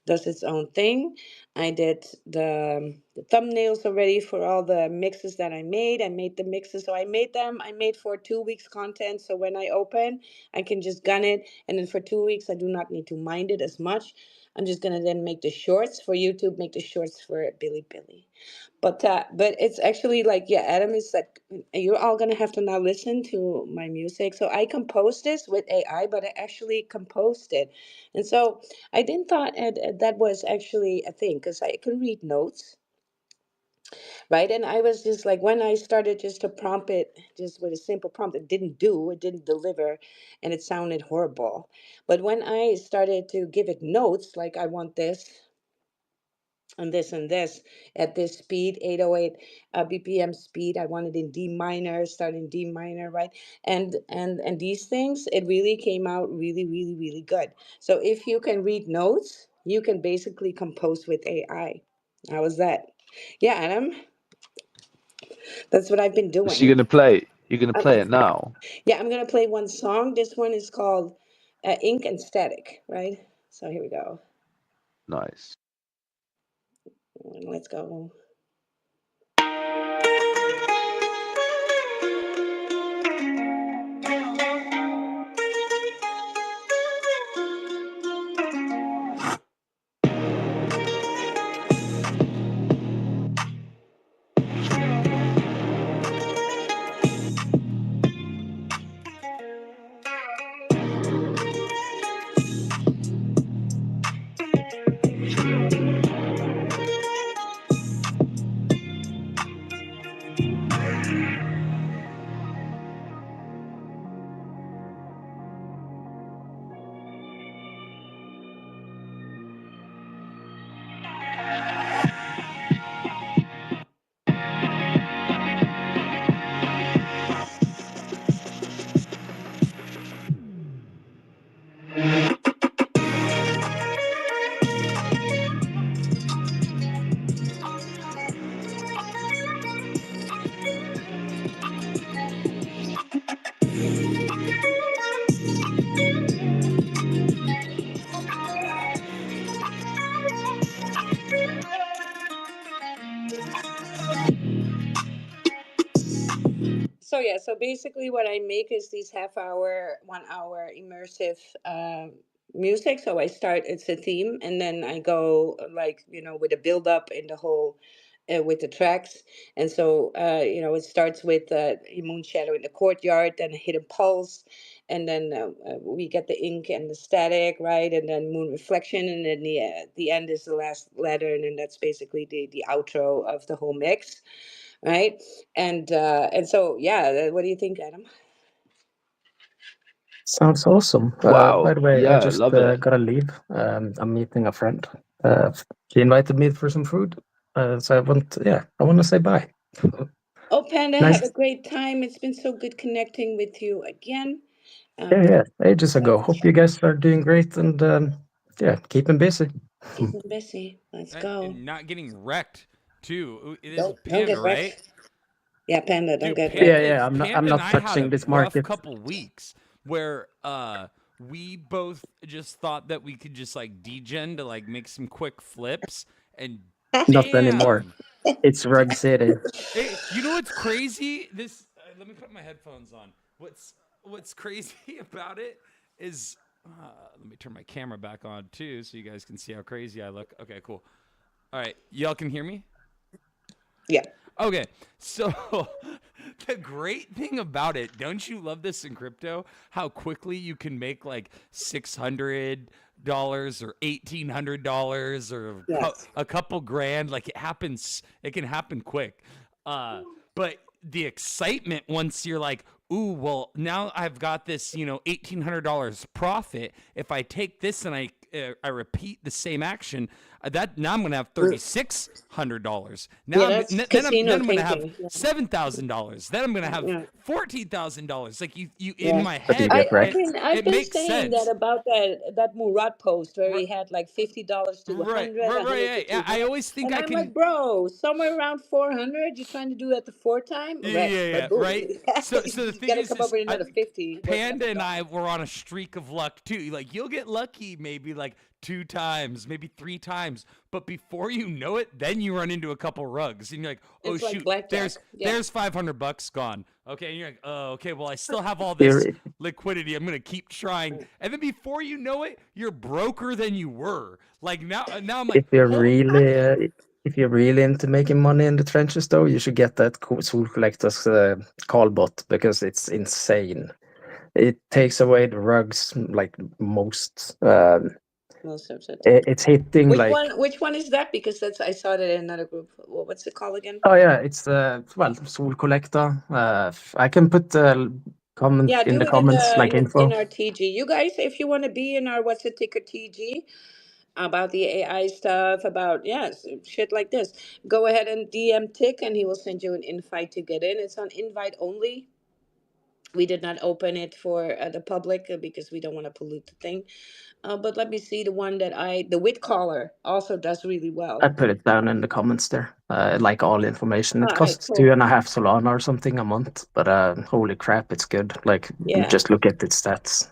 does its own thing. I did the thumbnails already for all the mixes that I made. I made the mixes, so I made them. I made for 2 weeks content, so when I open, I can just gun it, and then for 2 weeks, I do not need to mind it as much. I'm just gonna then make the shorts for YouTube, make the shorts for Billy Billy. But it's actually like, yeah, Adam is like, you're all gonna have to now listen to my music. So I composed this with AI, but I actually composed it, and so I didn't thought that was actually a thing because I can read notes, right? And I was just like, when I started just to prompt it, just with a simple prompt, it didn't deliver, and it sounded horrible. But when I started to give it notes, like I want this and this at this speed, 808 BPM speed. I want it in D minor, start in D minor, right? And these things, it really came out really, really, really good. So if you can read notes, you can basically compose with AI. How was that? Yeah, Adam, that's what I've been So you're doing. gonna play. You're gonna Um, play it now. yeah, I'm gonna play one song. This one is called Ink and Static, right? So here we go. Nice. Let's go. So basically, what I make is these half hour, 1 hour immersive music. So I start, it's a theme, and then I go like with a build up in the whole. With the tracks, and so it starts with moon shadow in the courtyard, then a hidden pulse, and then we get the ink and the static, right, and then moon reflection, and then the end is the last letter, and then that's basically the outro of the whole mix, right? And so yeah, what do you think, Adam? Sounds awesome. By Wow. the way, I Yeah, just love it. gotta leave. I'm meeting a friend. She invited me for some food. So I want to say bye. Oh, Panda, have a Nice. great time. It's been so good connecting with you again. Yeah, This yeah. Ages ago. was Hope you guys are doing great and yeah, keeping busy. keeping busy. Let's go. And not getting wrecked too. It is Don't Panda, get right? wrecked. Yeah, Panda, don't Dude, get Yeah, wrecked. yeah. I'm Panda and not I had touching a this rough market. couple weeks where we both just thought that we could just like degen to like make some quick flips, and Not anymore. damn. It's Rug City. Hey, you know what's crazy? This let me put my headphones on. What's crazy about it is let me turn my camera back on too, so you guys can see how crazy I look. Okay, cool. All right, y'all can hear me? Yeah. Okay, so the great thing about it, don't you love this in crypto? How quickly you can make like $600 or $1,800 or Yes. a couple grand. Like it can happen quick. But the excitement once you're like, ooh, well, now I've got this, $1,800 profit. If I take this and I repeat the same action, that now I'm gonna have $3,600. Now Yeah, that's then casino I'm gonna have thinking. Yeah. $7,000. Then I'm gonna have Yeah. $14,000. Like you in Yeah. my But you head, get I've wrecked. been I've it been makes saying that sense. about that Murat post where Right, he had like $50 to right, 100, right, a right. 100 to Yeah, I 200, always think and I I'm like, can. bro, somewhere around 400. You're trying to do that the fourth time, Yeah, wreck. yeah, But yeah, boom, right. So the you thing gotta come up is with another 50 working at Panda and I McDonald's. were on a streak of luck too. Like you'll get lucky maybe like 2 times, maybe 3 times, but before you know it, then you run into a couple rugs, and you're like, oh It's like shoot, blackjack. Yeah. there's $500 gone. Okay, and you're like, oh okay, well I still have all You're, this liquidity. I'm gonna keep trying, and then before you know it, you're broker than you were. Like now I'm like, if you're holy. really if you're really into making money in the trenches, though, you should get that Soul Collector's call bot because it's insane. It takes away the rugs like most. Most of it. It's hitting Which like one? Which one is that? Because that's I saw that in another group. What's it called again? oh yeah, it's well Soul Collector. I can put comment Yeah, in do the it in comments the like info. our TG. You guys, if you want to be in our what's the ticker TG about the AI stuff, about yes, shit like this, go ahead and DM Tick, and he will send you an invite to get in. It's on invite only. We did not open it for the public because we don't want to pollute the thing. But let me see the one that the wit caller also does really I well. put it down in the comments there. Like all information. It All right, costs cool. 2.5 Solana or something a month, but holy crap, it's good. Like Yeah. just look at its stats.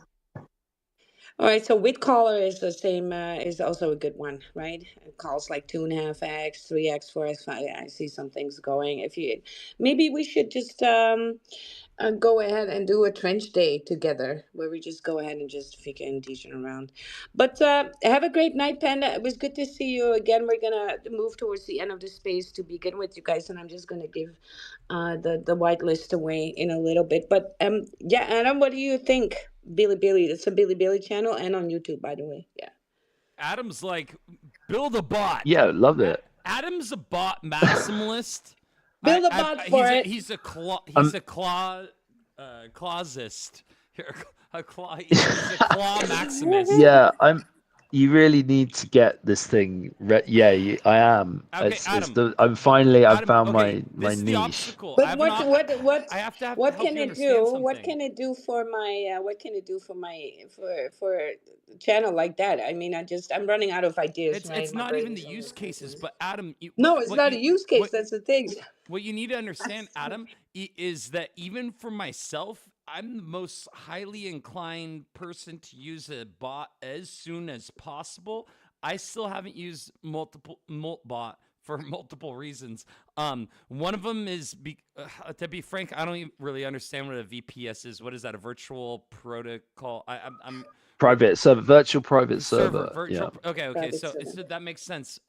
All right, so with caller is the same, is also a good one, right? It calls like 2.5x, 3x, 4x, 5. I see some things going. If you, maybe we should just go ahead and do a trench day together, where we just go ahead and just figure and teach around. But have a great night, Panda. It was good to see you again. We're gonna move towards the end of the space to begin with, you guys, and I'm just gonna give the white list away in a little bit. But yeah, Adam, what do you think? Billy Billy, it's a Billy Billy channel and on YouTube, by the way. Yeah. Adam's like, build a bot. Yeah, love it. Adam's a bot maximalist. Build a bot for He's a it. Um, clausist. He's a claw maximist. yeah, You really need to get this thing. Yeah, I am. Okay, Adam. I've Adam, found okay, my this is the niche. obstacle. But I have to what help can you it understand do? What something. can it do for my what can it do for my for a channel like that? I mean, I'm running out of ideas, right? It's My not brain even the is use almost cases, empty. but Adam, No, it's not a use case. That's the thing. what you need to understand, Adam, is that even for myself, I'm the most highly inclined person to use a bot as soon as possible. I still haven't used multiple bot for multiple reasons. One of them is to be frank, I don't even really understand what a VPS is. What is that? A virtual protocol? I'm what Private server, virtual private server server. Yeah. virtual okay Private so, server. that makes sense.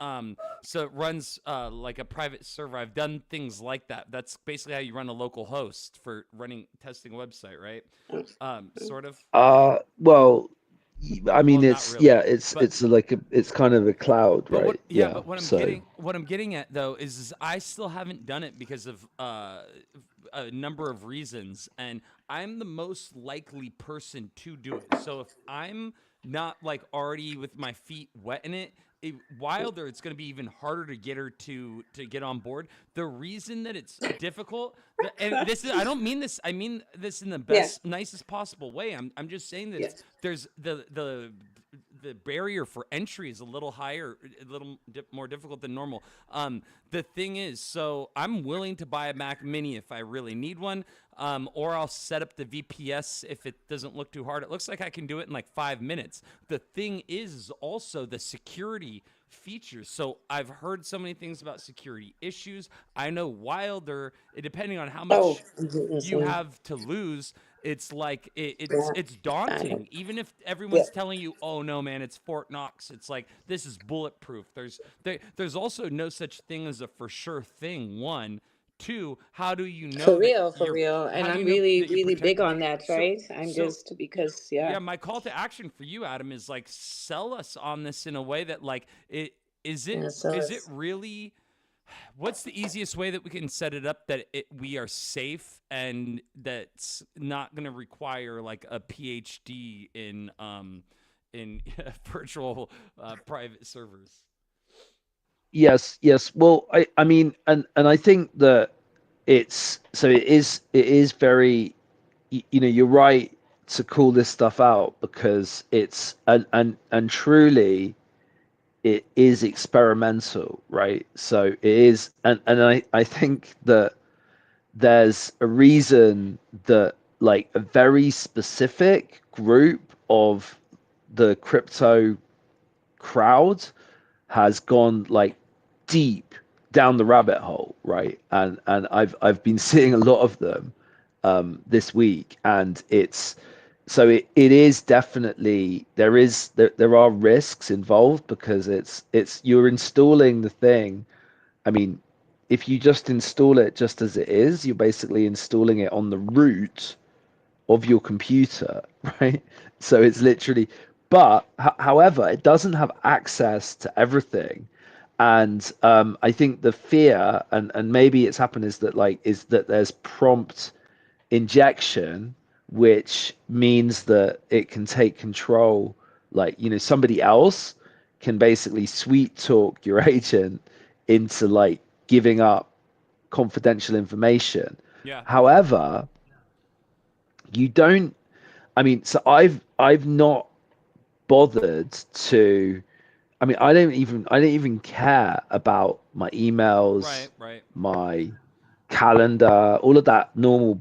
So it runs like a private server. I've done things like that. That's basically how you run a local host for running testing a website, right? Oh, oh. Sort of. Well, I Well, mean, not it's really, yeah, it's but it's like it's kind of a cloud, but what right? yeah Yeah. but So what I'm getting at though is I still haven't done it because of a number of reasons, and I'm the most likely person to do it. So if I'm not like already with my feet wet in it, Wilder, it's going to be even harder to get her to get on board. The reason that it's difficult, and this is, I don't mean this, I mean this in the Yeah, best nicest possible way. I'm just saying that it's yes. there's the barrier for entry is a little higher, a little more difficult than normal. The thing is, so I'm willing to buy a Mac Mini if I really need one, or I'll set up the VPS if it doesn't look too hard. It looks like I can do it in like 5 minutes. The thing is also the security features. So I've heard so many things about security issues. I know Wilder, depending on how Oh, much you listen. have to lose, it's like Yeah, it's I know. daunting. Even if Yeah. everyone's telling you, oh no man, it's Fort Knox, it's like this is bulletproof. There's also no such thing as a for sure thing. One, two, how do you know that For you're real. And how do I'm you know really, that you're really big protected? on that, so right? I'm so just because, yeah. yeah, my call to action for you, Adam, is like sell us on this in a way that like it is it Yeah, so is it it's, really what's the easiest way that we can set it up that we are safe and that's not going to require like a PhD in virtual private servers? yes, yes. Well, I mean, and I think that it's so it is very you know, you're right to call this stuff out because it's and truly it is experimental, right? So it is, and I think that there's a reason that like a very specific group of the crypto crowd has gone like deep down the rabbit hole, right? And I've been seeing a lot of them this week, and it's so it is definitely there are risks involved because it's you're installing the thing. I mean, if you just install it just as it is, you're basically installing it on the root of your computer, right? So it's literally, but however, it doesn't have access to everything. And I think the fear, and maybe it's happened, is that there's prompt injection, which means that it can take control. Like, you know, somebody else can basically sweet talk your agent into like giving up confidential information. Yeah. However, you don't I mean, so I've not bothered to. I mean, I don't even care about my emails, Right, right. my calendar, all of that normal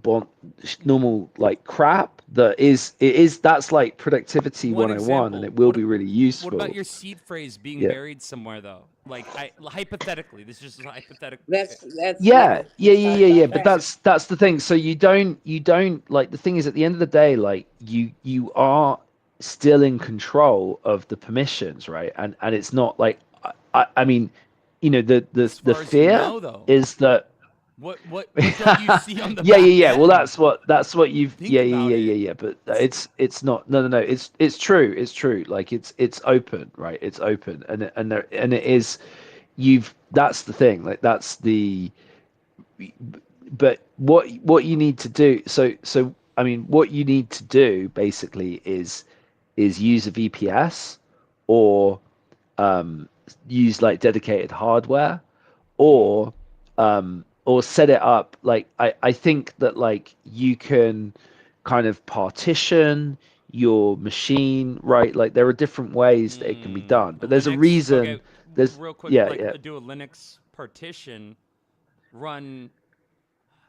like crap. That's like productivity One 101, and example. it will be really What about useful. your seed phrase being Yeah. buried somewhere though? Like I hypothetically, this is just hypothetical. Okay. yeah, Yeah, let's yeah, talk yeah, yeah. about But that. that's the thing. So you don't like the thing is at the end of the day, like you are still in control of the permissions, right? And it's not like I mean, you know, As the far as you fear know though, is that what don't you see on the yeah, back yeah, yeah. Well, end? that's what you've Think yeah, about yeah, yeah, yeah, it. yeah. But it's not no. It's true. It's true. Like it's open, right? It's open, and it is you've that's the thing. Like that's the but what you need to do so I mean what you need to do basically is use a VPS or um, use like dedicated hardware or set it up like I think that like you can kind of partition your machine, right? Like there are different ways that it can be done, but there's a Linux. Okay, reason there's real quick, yeah, like yeah. do a Linux partition run.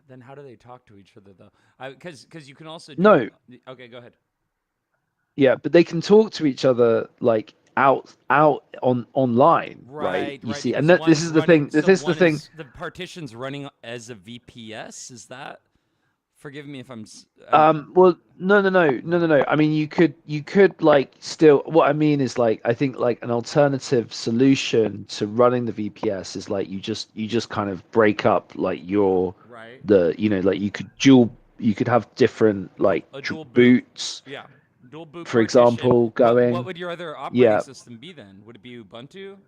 Then how do they talk to each other though? Because you can also do. No, Okay, go ahead. yeah, but they can talk to each other like out on online, right? Right, You right. see, and Because this one's is the running, thing. This so is the one thing. is the partition's running as a VPS. Is that? Forgive me if Well, no. I mean, you could like still. What I mean is like, I think like an alternative solution to running the VPS is like you just kind of break up like your right. the like you could have different like A dual boot. boots, Yeah, dual boot for partition. example, What going. would your other operating Yeah, system be then? Would it be Ubuntu?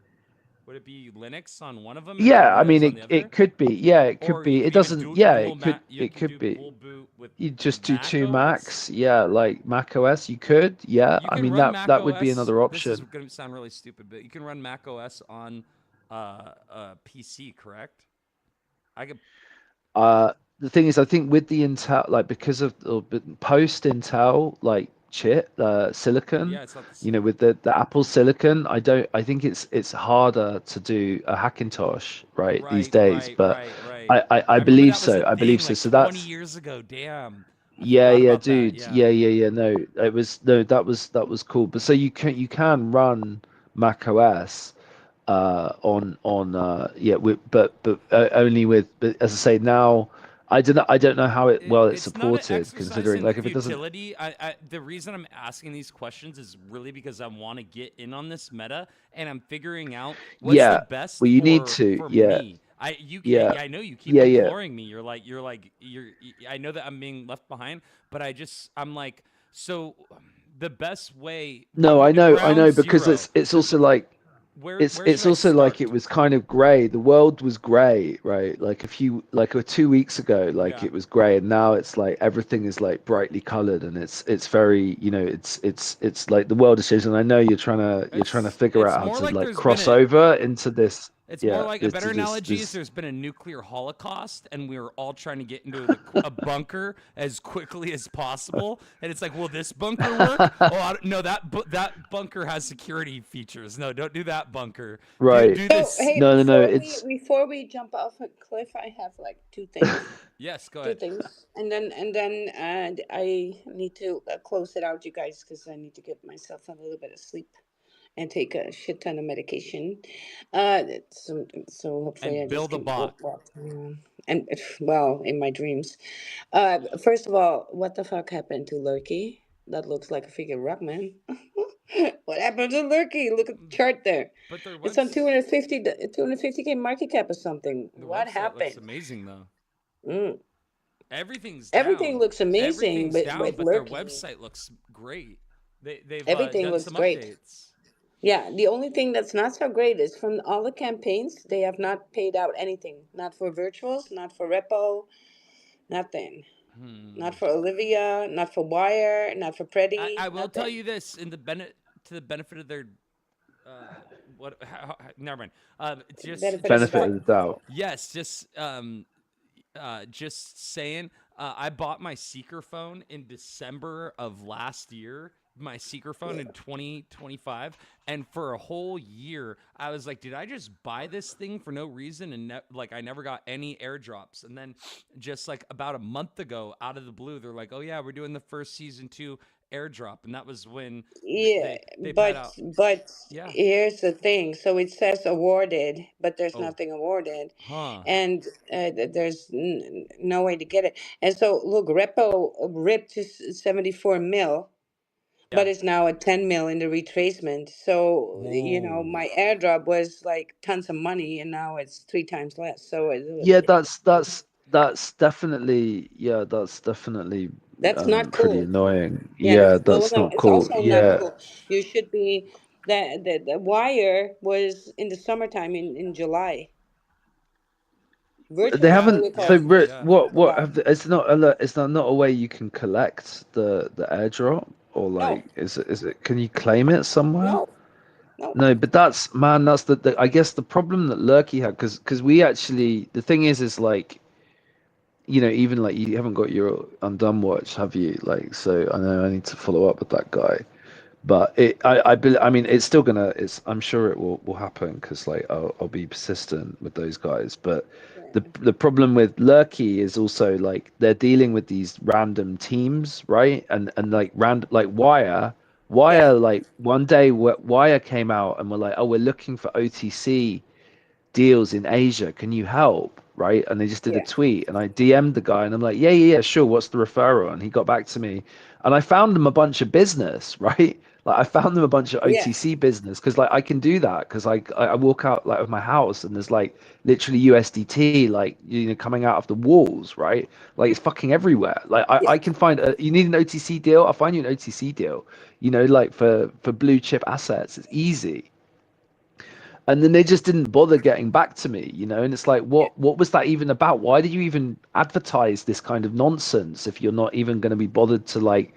Would it be Linux on one of them and yeah. I Windows mean, on the it other? could be. Yeah, it could Or you be. could It even doesn't. do Yeah, dual Mac. You it can could do be. full boot with You just do Mac two OS. Macs. Yeah, like Mac OS. You could. Yeah. You I can mean run Mac that would be OS. another This is option. going to sound really stupid, but you can run Mac OS on a PC, correct? I could. The thing is, I think with the Intel, like because of post Intel like chip silicon, Yeah, it's not the with same. the Apple silicon, I think it's harder to do a Hackintosh right these Right, days. right, But right, right. I I remember believe that was a so. I believe thing so. like So 20 that's years ago. Damn. I yeah, forgot yeah, about that. dude. Yeah. Yeah. No, it was no, that was cool. But so you can run Mac OS yeah only with, but as I say now, I don't know how it's It's not an supported, exercise considering in like if it doesn't. futility. The reason I'm asking these questions is really because I want to get in on this meta, and I'm figuring out what's the Yeah, best well you need to. for Yeah, me. yeah, I know you keep yeah. imploring me. I know that I'm being left behind, but I'm like, so the best way, No, I ground know because zero. it's The also like where should it's I also like it start? was kind of grey. The world was grey, right? Like a few like 2 weeks ago, like Yeah. it was grey, and now it's like everything is like brightly coloured, and it's very, it's like the world is changing. I know you're trying to figure It's out how more to like like there's been cross a over into this. It's more Yeah, like a this better analogy is there's been a nuclear holocaust and we were all trying to get into a bunker as quickly as possible. And it's like, will this bunker work? Oh, no, that bunker has security features. No, don't do that bunker. right. Do So, this. hey, No, it's before we jump off a cliff, I have like two things. Yes, go Two ahead. things, and then I need to close it out, you guys, because I need to get myself a little bit of sleep and take a shit ton of medication. So hopefully I And just build a can bot. walk. And well, in my dreams. First of all, what the fuck happened to Lurky? That looks like a freaking rock, man. What happened to Lurky? Look at the chart there. But It's on 250K market cap or something. the What website looks happened? amazing though. Mm. Everything's Everything down. looks amazing, Everything's but down, with but their Lurky, website looks great. They've everything done looks some great. updates. Yeah, the only thing that's not so great is from all the campaigns, they have not paid out anything. Not for virtuals, not for repo, nothing. Not Hmm. for Olivia, not for Wire, not for Preddy, I will tell nothing. you this in to the benefit of their never mind. Benefit of the benefit of doubt. the doubt. Yes, just saying. I bought my Seeker phone in December of last year. My Seeker phone in 2025, and for a whole year, I was like, "Did I just buy this thing for no reason?" And like, I never got any airdrops. And then, just like about a month ago, out of the blue, they're like, "Oh yeah, we're doing the first season 2 airdrop," and that was when Yeah, they put but out. but Yeah. here's the thing. So it says awarded, but there's Oh. nothing awarded, Huh. and there's no way to get it. And so look, Repo ripped to 74 mil, but Yeah. it's now at 10 mil in the retracement. So Whoa. my airdrop was like tons of money, and now it's three times less. So Yeah, that's definitely that's not pretty cool. annoying. Yeah, Yeah, well, that's no, not it's cool. also not Yeah, cool. You should be the wire was in the summertime in July. they Virtuals Yeah. only haven't. So Yeah. cost in Yeah. what July. have it's not a way you can collect the airdrop, or No, like is it can you claim it somewhere? no, no. No, but that's man, that's the I guess the problem that Lurky had, because we actually, the thing is like, even like you haven't got your Undone watch, have you? Like, so I know I need to follow up with that guy. But I mean, it's still gonna. I'm sure it will happen, because like I'll be persistent with those guys. But Yeah. the problem with Lurky is also like they're dealing with these random teams, right? And like Wire. Yeah. Wire, like one day, Wire came out and were like, "Oh, we're looking for OTC deals in Asia. Can you help?" Right? And they just did a Yeah. tweet, and I DM'd the guy, and I'm like, "Yeah, yeah, yeah, sure. What's the referral?" And he got back to me, and I found them a bunch of business, right? Like I found them a bunch of Yeah. OTC business because like I can do that because I walk out like of my house and there's like literally USDT like coming out of the walls, right? Like it's fucking everywhere. Like Yeah. I can find you need an OTC deal, I'll find you an OTC deal. Like for blue chip assets, it's easy. And then they just didn't bother getting back to me, and it's like Yeah. what was that even about? Why did you even advertise this kind of nonsense if you're not even going to be bothered to like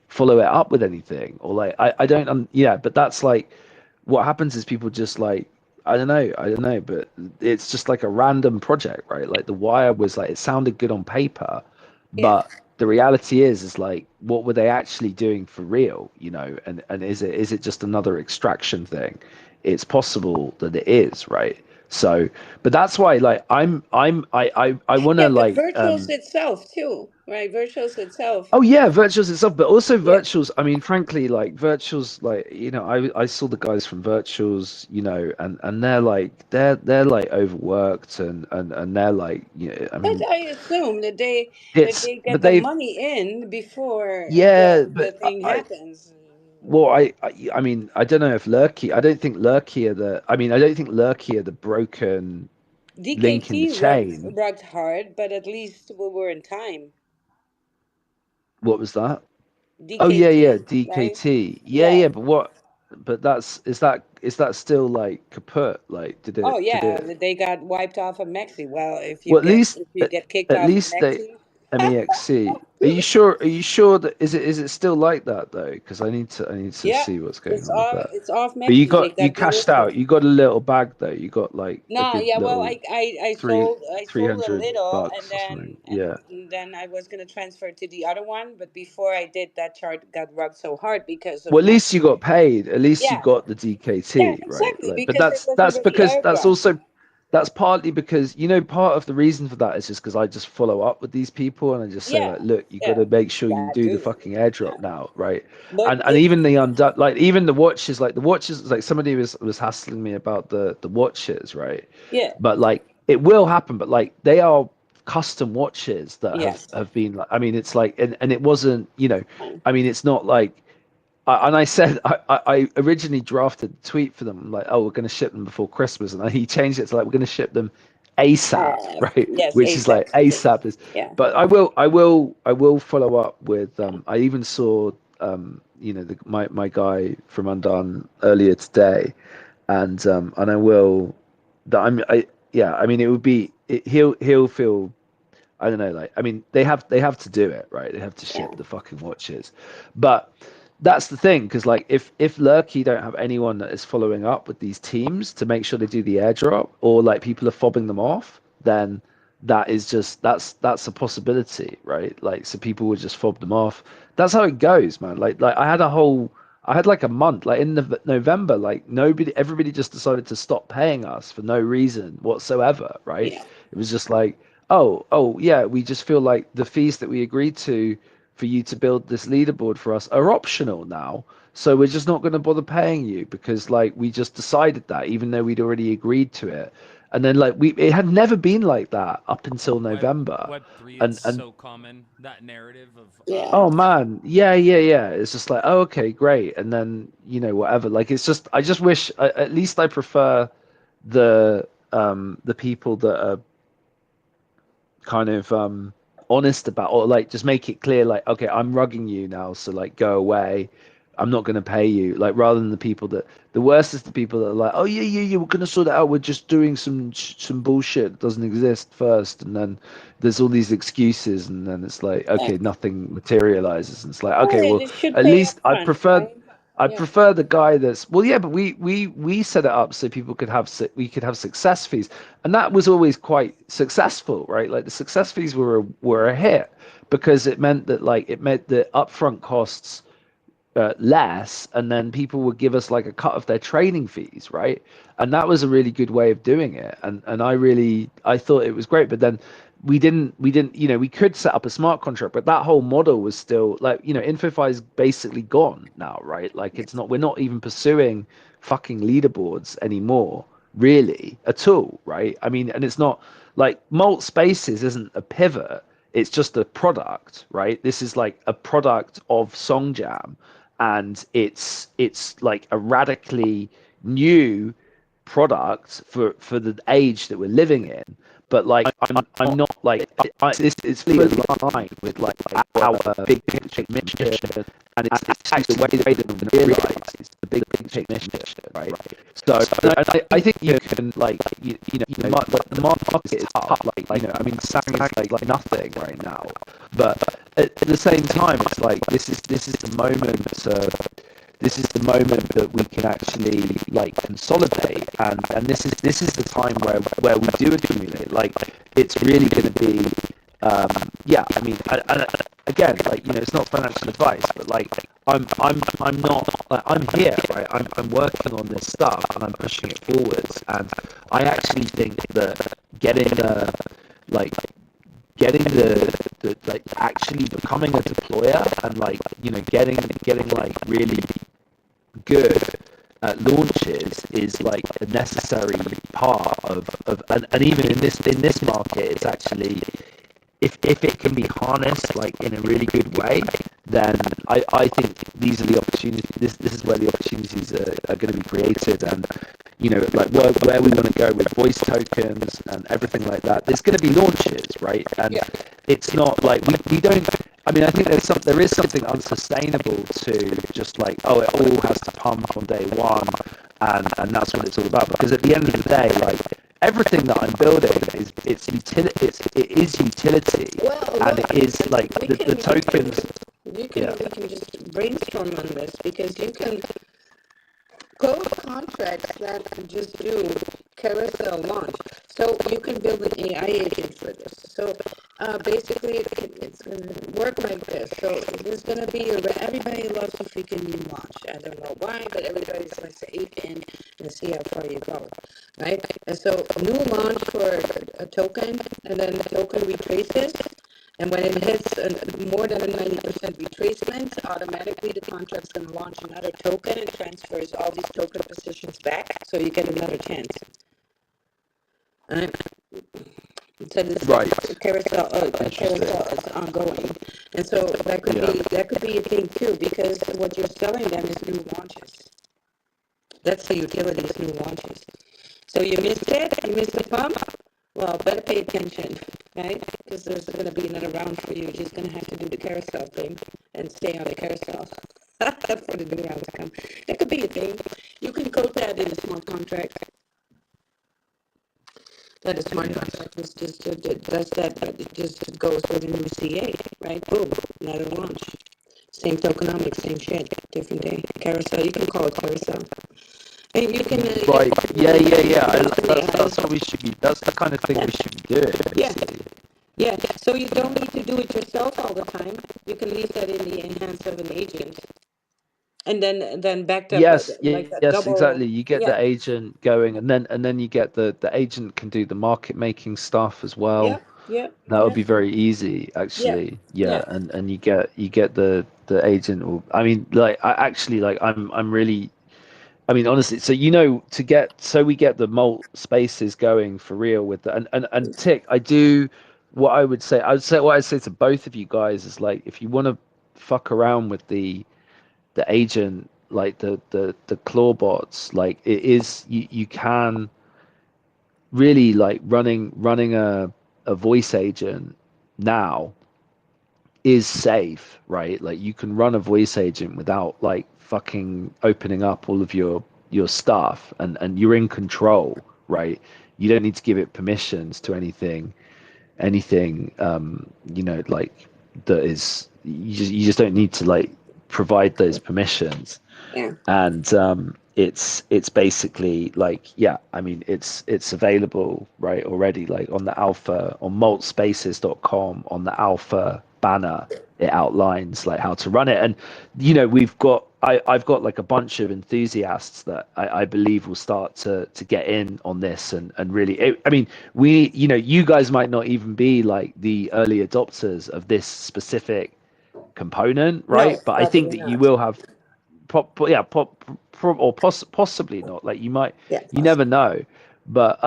follow it up with anything? Or like I don't yeah, but that's like what happens is people just like I don't know, but it's just like a random project, right? Like the Wire was like it sounded good on paper, Yeah. but the reality is like what were they actually doing for real, and is it just another extraction thing? It's possible that it is, right? So, but that's why like I want to Yeah, but like virtuals itself too, right? Virtuals itself. oh yeah, virtuals itself, but also Yeah. virtuals. I mean, frankly, like virtuals, like I saw the guys from virtuals, and they're like overworked and they're like, I But mean, I assume that it's they but get the they've money in before yeah, the but thing I happens. well, I mean, I don't know if Lurky. I don't think Lurky are the. I mean, I don't think Lurky are the broken link in the DKT chain. rugged hard, but at least we were in time. What was that? Oh yeah, yeah, DKT, right? DKT. Yeah, Yeah. yeah, but what? But is that still like kaput? Like, did Oh it did yeah, it? they got wiped off of Mexi. Well, Well, at least if you at, get kicked at off of least they Mexi, MEXC. Are you sure? Are you sure that is it still like that though? Because I need to yeah, see what's going on with that. it's off But you Mexi. They got you got cashed delisted. out. You got a little bag though. You got like a No, good yeah, well, little three I three sold a hundred little, and bucks or something. Yeah. then I was gonna transfer to the other one, but before I did, that chart got rugged so hard because Well, of at least you Mexi. got paid. At least you Yeah, got the yeah, DKT, right? exactly, Like, but because it that's was that's already because airdropped. that's partly because part of the reason for that is just because I just follow up with these people and I just say Yeah, like, look, you got yeah, to make sure you got do the to. fucking airdrop Yeah, now, right? but And if even the undone, like even the watches, like somebody was hassling me about the watches, right? yeah, But like it will happen, but like they are custom watches that have yes, have been like, I mean, it's like, and it wasn't, fine. I mean, it's not like and I said I originally drafted a tweet for them. I'm like, oh, we're going to ship them before Christmas, and he changed it to like we're going to ship them ASAP, right? Yes, Which is ASAP, like please. ASAP is. Yeah, But I will follow up with. I even saw my guy from Undone earlier today, and I will. That I yeah. I mean, it would be he'll feel. I don't know, like I mean, they have to do it, right? They have to yeah, ship the fucking watches, but that's the thing, because like if Lurky don't have anyone that is following up with these teams to make sure they do the airdrop, or like people are fobbing them off, then that is just that's a possibility, right? Like so people would just fob them off. That's how it goes, man. Like I had like a month, like in November, like everybody just decided to stop paying us for no reason whatsoever, right? yeah, It was just like, oh yeah, we just feel like the fees that we agreed to for you to build this leaderboard for us are optional now. So we're just not going to bother paying you because like we just decided that even though we'd already agreed to it. And then like it had never been like that up until November. Web three, it's And so common, that narrative of yeah. oh man, yeah, yeah, yeah. It's just like, oh, okay, great. And then, whatever. Like it's just I just wish at least I prefer the people that are kind of honest about, or like just make it clear like, okay, I'm rugging you now, so like go away, I'm not going to pay you, like rather than the people that the worst is the people that are like, oh yeah, yeah, yeah, we're going to sort it out, we're just doing some bullshit that doesn't exist first, and then there's all these excuses, and then it's like, okay, Exactly. nothing materializes, and it's like, Well, okay, well, they should at pay least up front, right? I Yeah, prefer the guy that's well, yeah, but we set it up so people could have we could have success fees, and that was always quite successful, right? Like the success fees were a hit because it meant that upfront costs less, and then people would give us like a cut of their training fees, right? And that was a really good way of doing it, and I thought it was great. But then we didn't, we could set up a smart contract, but that whole model was still like, InfoFi is basically gone now, right? Like it's not, we're not even pursuing fucking leaderboards anymore, really, at all, right? I mean, and it's not like Malt Spaces isn't a pivot, it's just a product, right? This is like a product of Songjam, and it's like a radically new product for the age that we're living in. But like I'm not like this is fully aligned with like our big picture mission, and it's actually the way that we realize the big picture mission, right? So and I think you can like the market is tough, like I mean Sang is like nothing right now, but at the same time it's like this is the moment to this is the moment that we can actually like consolidate, and this is the time where we do accumulate. Like it's really going to be yeah, I mean, again, like it's not financial advice, but like I'm not like I'm here, right? I'm working on this stuff and I'm pushing it forwards, and I actually think that like getting the like actually becoming a deployer and like getting like really good at launches is like a necessary part of and even in this market it's actually if it can be harnessed like in a really good way, then I think these are the opportunities. This is where the opportunities are going to be created, and like where we want to go with voice tokens and everything like that. There's going to be launches, right? And Yeah. it's not like we don't. I mean, I think there is something unsustainable to just like, oh, it all has to pump on day one, and that's what it's all about. Because at the end of the day, like everything that I'm building it's utility, it is utility, Well, and look, it is like we the can tokens. we Yeah, can just brainstorm on this because you can code contracts that just do carousel launch. So you can build an AI agent for this. So basically, it's going to work like this. So there's going to be everybody loves a freaking new launch. I don't know why, but everybody just likes to ape in and see how far you go, right? And so new launch for a token, and then the token retraces. And when it hits more than a 90% retracement, automatically the contract's going to launch another token and transfers all these token positions back, so you get another chance. Alright? So this right. carousel is ongoing, and so Yeah, that could be a thing too, because what you're selling them is new launches. That's the utility, is new launches. So you missed it, you missed the pump. Well, better pay attention, right? Because there's going to be another round for you. You're just going to have to do the carousel thing and stay on the carousel for the new round to come. That could be a thing. You can code that in a smart contract. That a smart yeah. contract just does that, but it just goes with a new CA, right? Boom, another launch. Same tokenomics, same shit, different day. Carousel, you can call it carousel. And you can, Right. Yeah, yeah, yeah. AI. That's what we should be. That's the kind of thing Yeah, we should be doing, yeah. basically. Yeah, so you don't need to do it yourself all the time. You can leave that in the hands of an agent, and then backed up like a Yes, exactly. double. You get Yeah, the agent going, and then you get the agent can do the market making stuff as well. yep, yep, That would yep, be very easy, yeah, actually. Yeah, yeah. and you get the agent. Will, I mean, like I actually like I'm really. I mean, honestly. So we get the malt spaces going for real with the and tick. I would say what I'd say to both of you guys is like if you want to fuck around with the agent like the claw bots, like it is you can really like running a voice agent now is safe, right? Like you can run a voice agent without like fucking opening up all of your stuff, and you're in control, right? You don't need to give it permissions to anything like that is you just don't need to like provide those permissions, Yeah. and it's basically like yeah, I mean it's available right already like on the alpha on maltspaces.com on the alpha banner. it outlines like how to run it. And you know, I've got like a bunch of enthusiasts that I believe will start to get in on this and really I mean, we, you know, you guys might not even be like the early adopters of this specific component, No, right? But I think probably that you not. will have yeah, possibly not. Like you might, Yeah, you never possibly. know, but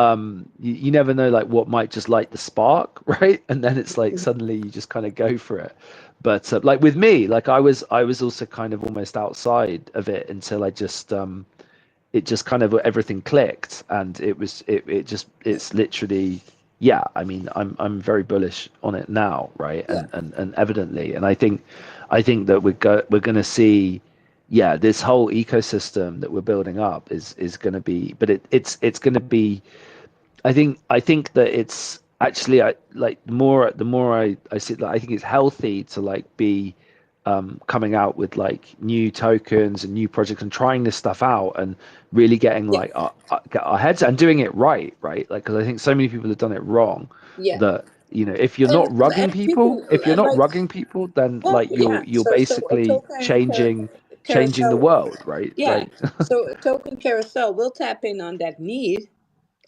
you never know like what might just light the spark, right? And then it's like suddenly you just kind of go for it. But like with me, like I was also kind of almost outside of it until I just it just kind of everything clicked, and it just it's literally, yeah, I mean, I'm very bullish on it now, right? Yeah, And evidently, and I think that we're going to see, yeah, this whole ecosystem that we're building up is going to be, but it's going to be, I think that it's actually, I like the more I see that, I think it's healthy to like be coming out with like new tokens and new projects and trying this stuff out and really getting yeah, like get our heads and doing it right, like, because I think so many people have done it wrong, yeah. that, you know, if you're not And rugging you people, can if you're not like, rugging people, then well, like yeah. you're So a basically token changing the carousel. world, right? Yeah. Like So a token carousel will tap in on that need,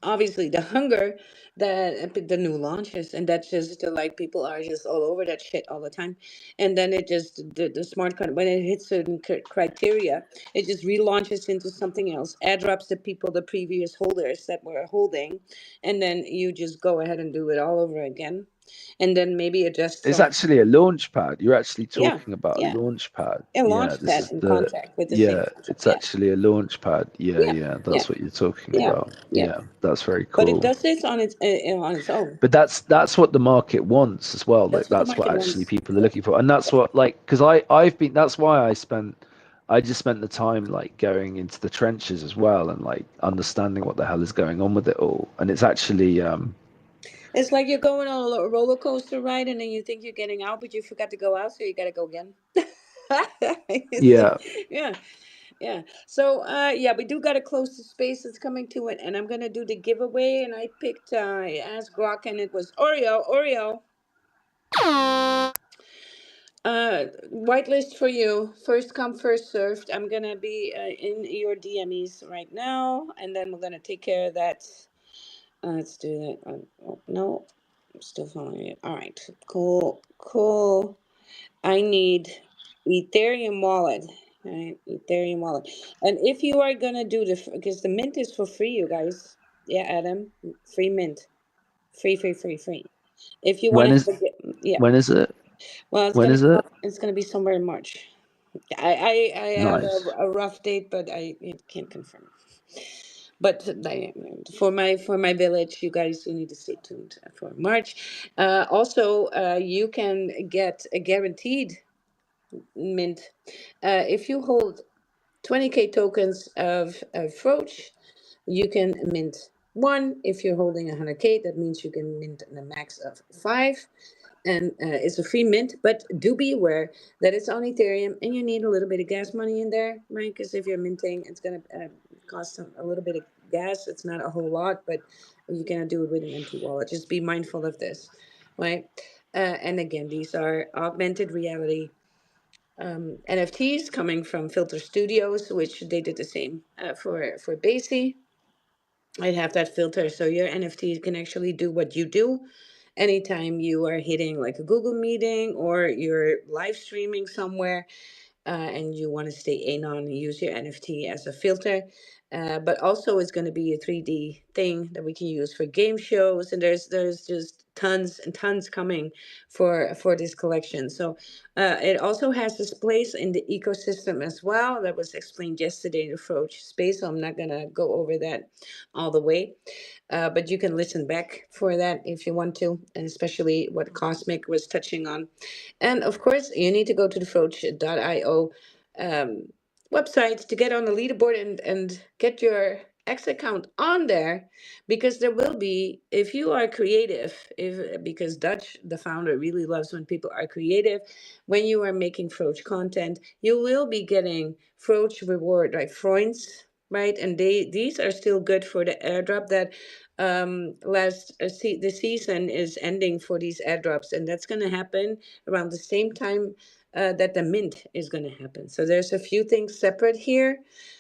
obviously the hunger, that the new launches, and that's just like people are just all over that shit all the time. And then it just the smart when it hits certain criteria, it just relaunches into something else, airdrops the people, the previous holders that were holding, and then you just go ahead and do it all over again, and then maybe adjust it's some. actually a launch pad. You're actually Yeah, talking about a yeah. launch pad. A Yeah, launch this pad is in the, contract with the same yeah, contract. it's Yeah, actually a launch pad. Yeah, yeah, yeah, yeah, that's what you're talking yeah, about. yeah. Yeah, that's very But it cool. does this on its own. But that's what the market wants as well. Like That's what the that's what market actually wants. people are looking for, and that's what, like, because I've been, that's why I just spent the time like going into the trenches as well and like understanding what the hell is going on with it all. And it's actually It's like you're going on a roller coaster ride, and then you think you're getting out, but you forgot to go out, so you got to go again. yeah. Yeah, yeah. So, yeah, we do got to close the space that's coming to it, and I'm gonna do the giveaway. And I picked, I asked Grok, and it was Oreo. Oreo, whitelist for you. First come, first served. I'm gonna be in your DMEs right now, and then we're gonna take care of that. Let's do that. Oh, no, I'm still following you. All right, cool, cool. I need Ethereum wallet. All right, Ethereum wallet. And if you are gonna do because the mint is for free, you guys. Yeah, Adam, free mint, free, free, free, free. If you want When to is have a, yeah. when is it? Well, When is it? it's gonna be somewhere in March. I have Nice. a rough date, but I can't confirm. But for my village, you guys, you need to stay tuned for March. Also, you can get a guaranteed mint if you hold 20K tokens of Froach. You can mint one. If you're holding 100K, that means you can mint a max of five, and it's a free mint. But do be aware that it's on Ethereum, and you need a little bit of gas money in there, right? Because if you're minting, it's gonna cost a little bit of gas. It's not a whole lot, but you cannot do it with an empty wallet. Just be mindful of this, right? And again, these are augmented reality NFTs coming from Filter Studios, which they did the same for Basie. I have that filter, so your NFT can actually do what you do anytime you are hitting like a Google meeting or you're live streaming somewhere, and you want to stay anon and use your NFT as a filter. But also, it's going to be a 3D thing that we can use for game shows, and there's just tons and tons coming for this collection. So it also has this place in the ecosystem as well that was explained yesterday in the Froach space. So I'm not going to go over that all the way, but you can listen back for that if you want to, and especially what Cosmic was touching on. And of course, you need to go to the Froach.io um, website to get on the leaderboard and get your X account on there, because there will be, if you are creative, if because Dutch, the founder, really loves when people are creative. When you are making Froach content, you will be getting Froach reward, like Freunds, right? And these are still good for the airdrop that The season is ending for these airdrops, and that's going to happen around the same time that the mint is going to happen. So there's a few things separate here.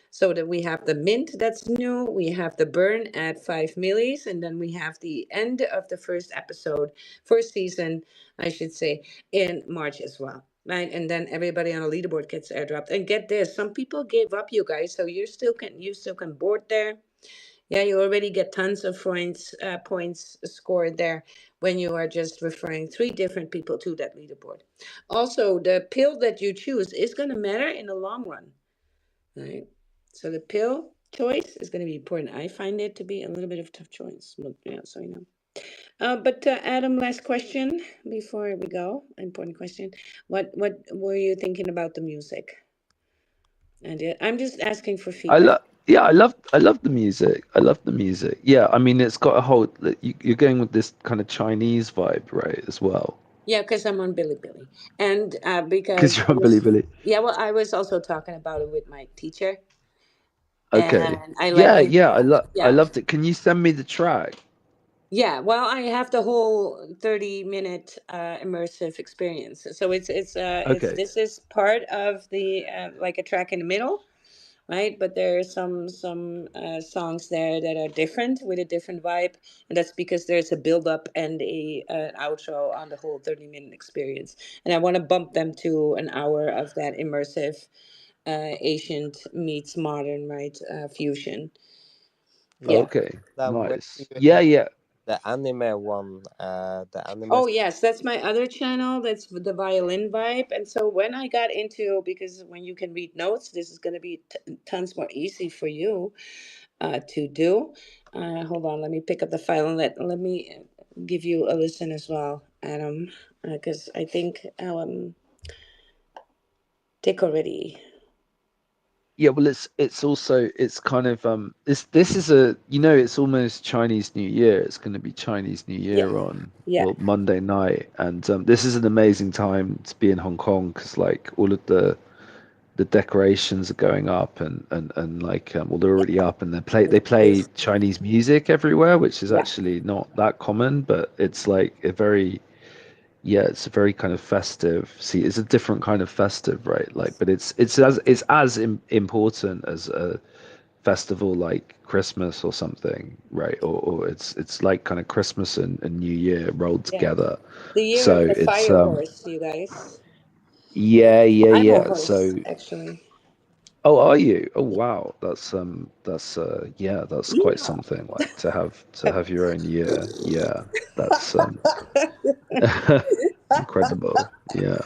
So that we have the mint that's new, we have the burn at 5 millis, and then we have the end of the first season, I should say, in March as well. Right, and then everybody on the leaderboard gets airdropped. And get this, some people gave up, you guys, so you still can board there. Yeah, you already get tons of points scored there when you are just referring three different people to that leaderboard. Also, the pill that you choose is going to matter in the long run, right? So the pill choice is going to be important. I find it to be a little bit of a tough choice, but yeah, so you know. But Adam, last question before we go. Important question. What were you thinking about the music? And I'm just asking for I feedback. love, yeah, I love the music. I love the music. Yeah, I mean, it's got a whole. You're going with this kind of Chinese vibe, right? As well, Yeah, because I'm on Billy, and because because you're I on Billy was, Billy. yeah, well, I was also talking about it with my teacher, Okay. and I let Yeah, him. yeah, I Yeah, loved it. Can you send me the track? yeah. Well, I have the whole 30-minute immersive experience. So it's Okay. this is part of the like a track in the middle, right? But there are some songs there that are different with a different vibe, and that's because there's a build up and a an outro on the whole 30-minute experience. And I want to bump them to an hour of that immersive, ancient meets modern, right? Fusion. Yeah. Okay. Then when do Nice. you Yeah, have yeah. the anime one? The anime. Oh yes, that's my other channel. That's the violin vibe. And so when I got into, because when you can read notes, this is going to be tons more easy for you to do. Hold on, let me pick up the file and let me give you a listen as well, Adam, because I think Dick already. Yeah, well, it's also it's kind of this is a it's almost Chinese New Year. It's going to be Chinese New Yeah, Year on yeah, well Monday night, and this is an amazing time to be in Hong Kong because like all of the decorations are going up and like well they're already up and they play this, Chinese music everywhere, which is yeah, actually not that common, but it's like a very yeah, it's a very kind of festive. See, it's a different kind of festive, right? Like, but it's as important as a festival like Christmas or something, right? Or it's like kind of Christmas and New Year rolled yeah. together. The year of So the it's fire horse, you guys. yeah, yeah, I'm a yeah. horse, So actually. oh, are you? Oh, wow. That's yeah, that's quite Yeah. something like to have your own year. Yeah, that's incredible. Yeah.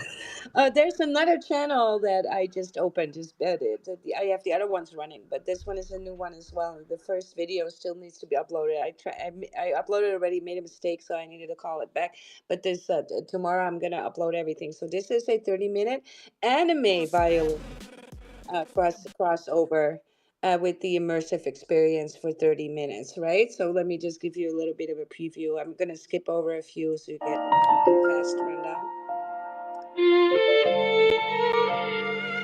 There's another channel that I just opened. I have the other ones running, but this one is a new one as well. The first video still needs to be uploaded. I uploaded already, made a mistake, so I needed to call it back. But tomorrow I'm gonna upload everything. So this is a 30-minute anime violin crossover. With the immersive experience for 30 minutes, right? So let me just give you a little bit of a preview. I'm going to skip over a few so you get a fast rundown.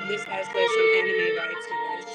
This has some anime vibes, you guys.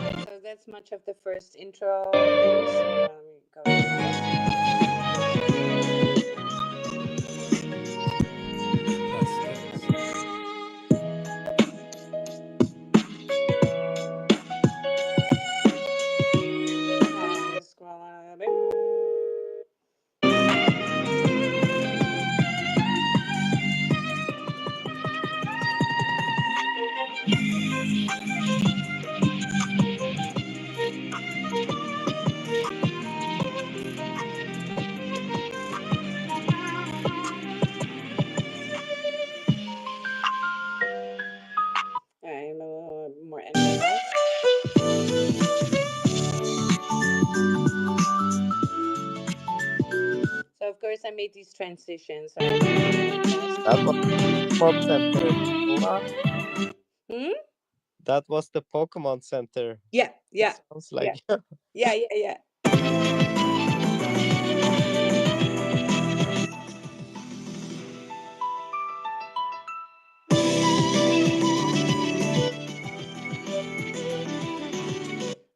Right, so that's much of the first intro things. Let me go to That's nice. just scroll on a little bit. made these transitions. I made them really fast. That was Pokemon Center, Ola. Hmm? That was the Pokemon Center. Yeah, It yeah, sounds yeah, like. yeah, yeah, yeah.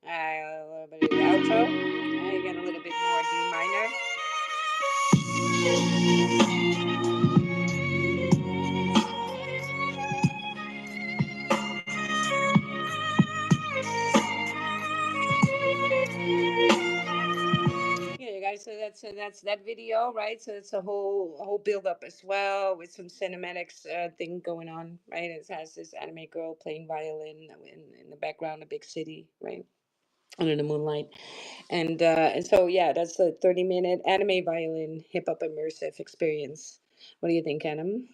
A little bit of the outro. Again, a little bit more D minor. Yeah, you guys. So that's that video, right? So it's a whole build up as well with some cinematics thing going on, right? It has this anime girl playing violin in the background, a big city, right? Under the moonlight, and so yeah, that's a 30-minute anime violin hip hop immersive experience. What do you think, Adam?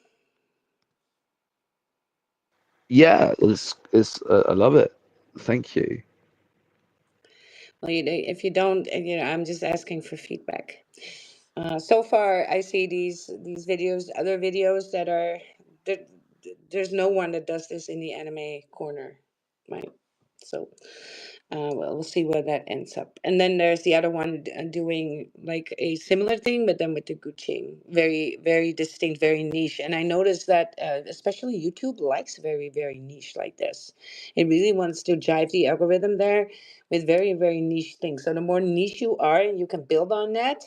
Yeah, I love it. Thank you. Well, if you don't, I'm just asking for feedback. So far, I see these videos, other videos that are there, there's no one that does this in the anime corner, right? So, well, we'll see where that ends up. And then there's the other one doing like a similar thing, but then with the Gucci, very very distinct, very niche. And I noticed that especially YouTube likes very very niche like this. It really wants to drive the algorithm there with very very niche things. So the more niche you are, and you can build on that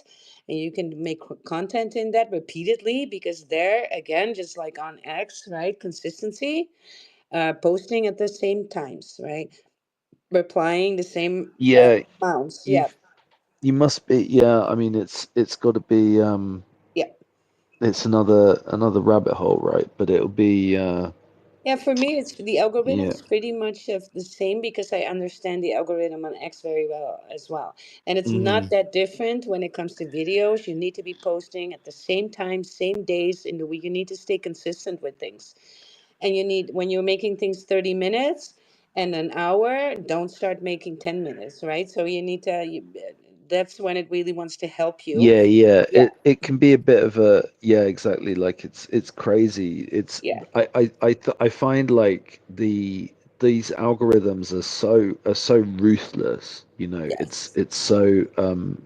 and you can make content in that repeatedly, because there again, just like on X, right, consistency, posting at the same times, right, replying the same Yeah, amounts. Yeah, you've you must be. Yeah, I mean, it's got to be. yeah. It's another rabbit hole, right? But it'll be. Yeah, for me, it's the algorithm Yeah. is pretty much of the same because I understand the algorithm on X very well as well. And it's Hmm. not that different when it comes to videos. You need to be posting at the same time, same days in the week. You need to stay consistent with things. And you need, when you're making things 30 minutes and an hour, don't start making 10 minutes, right? So you need to, that's when it really wants to help you. Yeah, yeah. Yeah, It can be a bit of a, yeah, exactly. Like it's crazy. yeah. I find like these algorithms are so ruthless. Yes.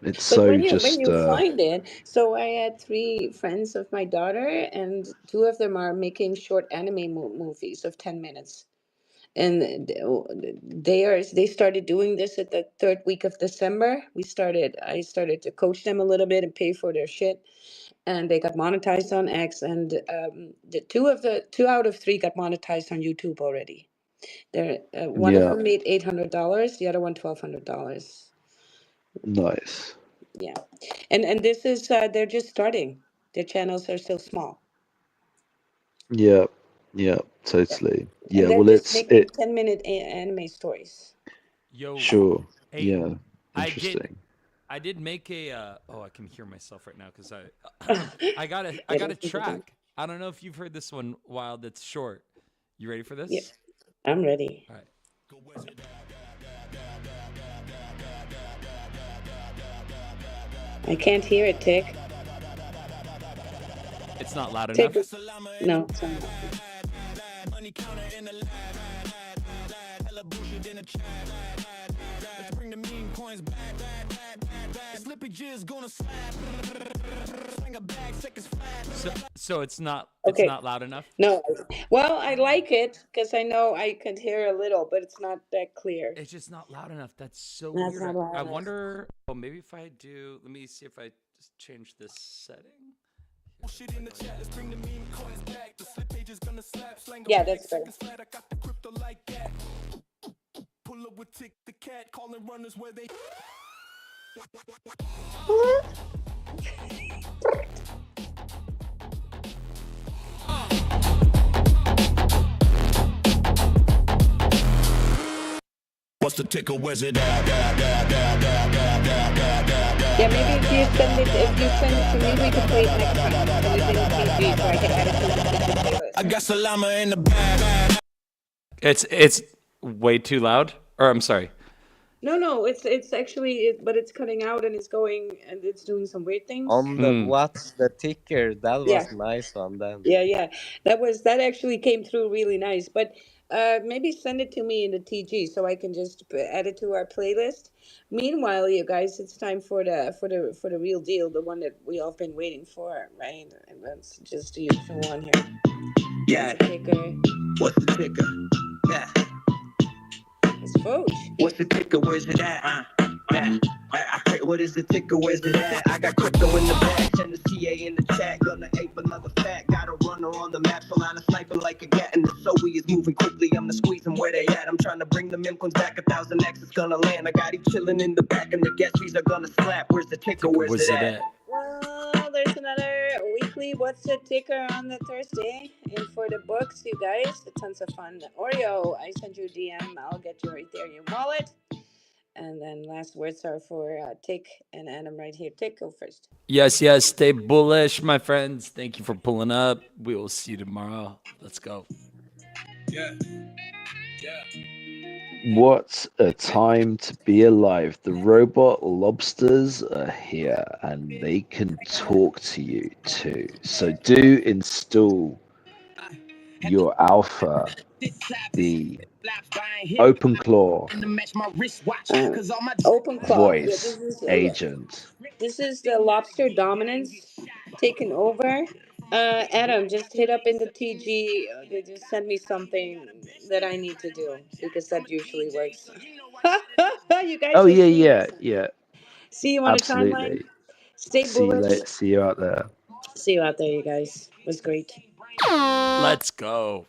It's But so when just you find it, so I had three friends of my daughter, and two of them are making short anime movies of 10 minutes, and they started doing this at the third week of December. I started to coach them a little bit and pay for their shit, and they got monetized on X, and the two out of three got monetized on YouTube already. They're one of yeah, them made $800, the other one $1,200. nice. Yeah, and this is they're just starting. Their channels are still small. Yeah, yeah, Yeah. totally. And Yeah, they're well, just it's making it 10-minute anime stories. Yo, sure. hey, Yeah, I did interesting. I did make a oh, I can hear myself right now because I I Yeah, got a don't think it is. track. I don't know if you've heard this one, Wild. It's short. You ready for Yeah, this? I'm ready. All right. I can't hear it, Tick. It's not loud Tick. enough. No, it's not loud. So it's Okay. not loud enough. No. Well, I like it because I know I could hear a little, but it's not that clear. It's just not loud enough. That's so That's weird. not I loud enough. wonder. Oh, maybe if I do. Let me see if I just change this setting. Yeah, that's better. What's the ticker? Where's it Yeah, maybe if you send it to me, we could play it next time. Send it in PNG so I can add it to the secret I playlist. got Salama in the bag. It's way too loud. Or I'm sorry. No, no, it's actually, but it's cutting out and it's going and it's doing some weird things. On the Hmm. what's the ticker? That Yeah, was nice one then. yeah, yeah. That actually came through really nice. But maybe send it to me in the TG so I can just add it to our playlist. Meanwhile, you guys, it's time for the real deal, the one that we all been waiting for, right? And that's just the usual one here. Yeah. What's the ticker? What's the ticker? Yeah. It's Foch. What's the ticker? Where's it at? Yeah. What is the ticker? Where's it at? I got crypto in the bag, send the CA in the chat. Gonna ape another fat. Got a runner on the map, so line of sniper like a gat. And the Zoe is moving quickly. I'm the squeeze them where they at. I'm trying to bring the Mimquins back. 1,000X is gonna land. I got him chilling in the back, and the gas fees are gonna slap. Where's the ticker? Where's Where's it it at? at? Well, there's another weekly What's the Ticker on the Thursday. And for the books, you guys, tons of fun. Oreo, I sent you a DM. I'll get your Ethereum wallet. And then last words are for Tick and Adam right here. Tick, go first. Yes, yes. Stay bullish, my friends. Thank you for pulling up. We will see you tomorrow. Let's go. Yeah, yeah. What a time to be alive. The robot lobsters are here and they can talk to you too. So do install your alpha, the OpenClaw Open Claw. Yeah, voice agent. this is the lobster dominance taking over. Adam, just hit up in the TG. They just send me something that I need to do because that usually works. You guys Oh are yeah, yeah, geniuses. yeah. See you on the timeline. Absolutely. Stay bullish. See you out there. See you out there, you guys. It was great. Let's go.